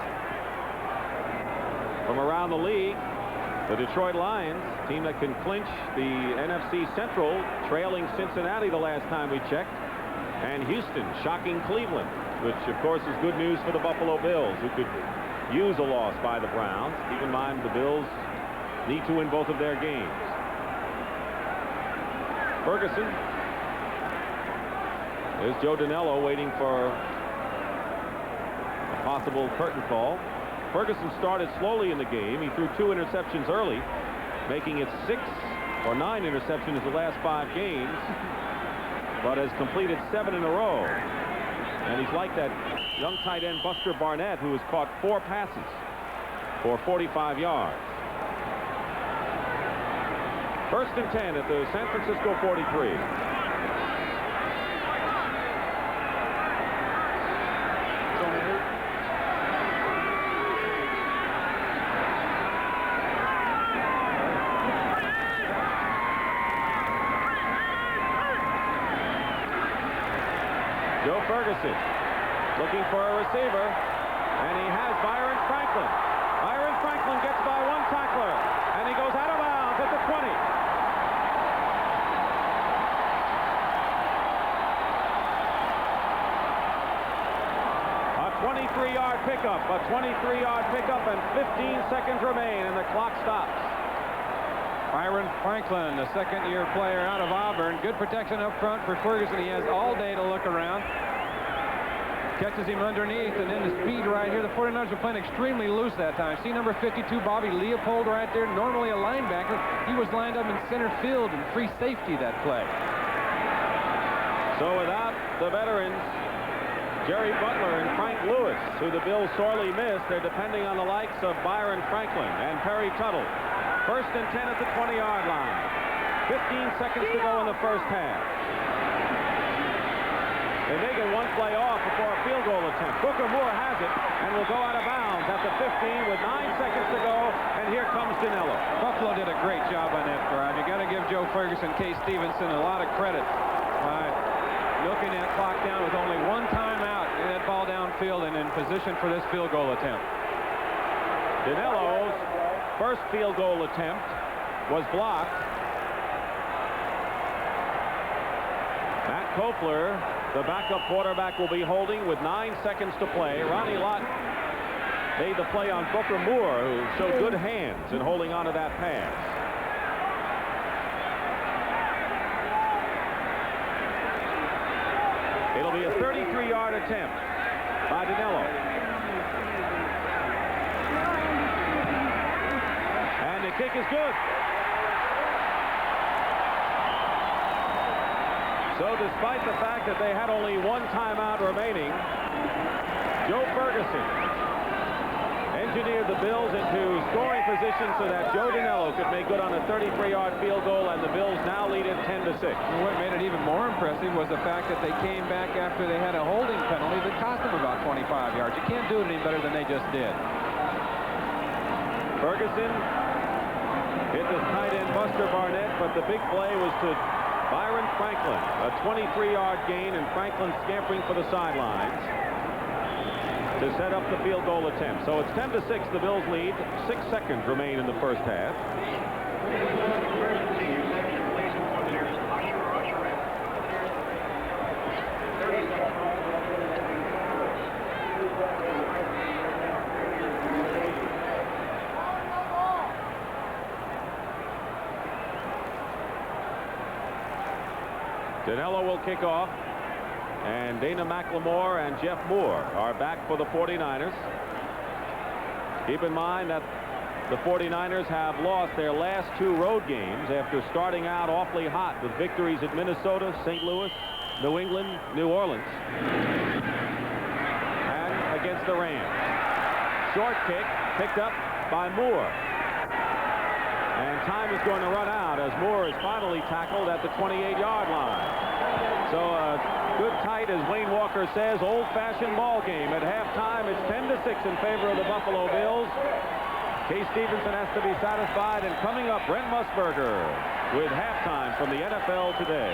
Speaker 2: from around the league. The Detroit Lions, team that can clinch the NFC Central, trailing Cincinnati the last time we checked. And Houston shocking Cleveland, which of course is good news for the Buffalo Bills, who could use a loss by the Browns. Keep in mind the Bills need to win both of their games. Ferguson. There's Joe Danello waiting for a possible curtain call. Ferguson started slowly in the game. He threw 2 interceptions early, making it 6 or 9 interceptions in the last 5 games, but has completed 7 in a row. And he's like that young tight end Buster Barnett, who has caught 4 passes for 45 yards. 1st and 10 at the San Francisco 43. Joe Ferguson looking for a receiver, and he has Byron Franklin. Byron Franklin gets by 1 tackler, and he goes out of bounds at the 20. A 23-yard pickup, and 15 seconds remain, and the clock stops.
Speaker 3: Byron Franklin, the second-year player out of Auburn. Good protection up front for Ferguson. He has all day to look around. Catches him underneath, and then the speed right here. The 49ers are playing extremely loose that time. See number 52, Bobby Leopold, right there. Normally a linebacker. He was lined up in center field and free safety that play.
Speaker 2: So without the veterans, Jerry Butler and Frank Lewis, who the Bills sorely missed, they're depending on the likes of Byron Franklin and Perry Tuttle. 1st and 10 at the 20-yard line. 15 seconds to go in the first half. They may get one play off before a field goal attempt. Booker Moore has it and will go out of bounds at the 15 with 9 seconds to go, and here comes Dinello.
Speaker 3: Buffalo did a great job on that drive. You got to give Joe Ferguson, Case Stevenson a lot of credit by milking that clock down with only one timeout and that ball downfield and in position for this field goal attempt.
Speaker 2: Dinello's first field goal attempt was blocked. Matt Kopler, the backup quarterback, will be holding with 9 seconds to play. Ronnie Lott made the play on Booker Moore, who showed good hands in holding on to that pass. It'll be a 33-yard attempt by Dinello. And the kick is good. So despite the fact that they had only one timeout remaining, Joe Ferguson engineered the Bills into scoring position so that Joe Dinello could make good on a 33-yard field goal, and the Bills now lead it 10-6.
Speaker 3: And what made it even more impressive was the fact that they came back after they had a holding penalty that cost them about 25 yards. You can't do it any better than they just did.
Speaker 2: Ferguson hit the tight end Buster Barnett, but the big play was to Byron Franklin, a 23-yard gain, and Franklin scampering for the sidelines to set up the field goal attempt. So it's 10-6, the Bills lead. 6 seconds remain in the first half. Dinello will kick off, and Dana McLemore and Jeff Moore are back for the 49ers. Keep in mind that the 49ers have lost their last 2 road games after starting out awfully hot with victories at Minnesota, St. Louis, New England, New Orleans, and against the Rams. Short kick picked up by Moore. And time is going to run out as Moore is finally tackled at the 28-yard line. So a good tight, as Wayne Walker says, old-fashioned ball game. At halftime, it's 10-6 in favor of the Buffalo Bills. Case Stevenson has to be satisfied. And coming up, Brent Musburger with halftime from the NFL Today.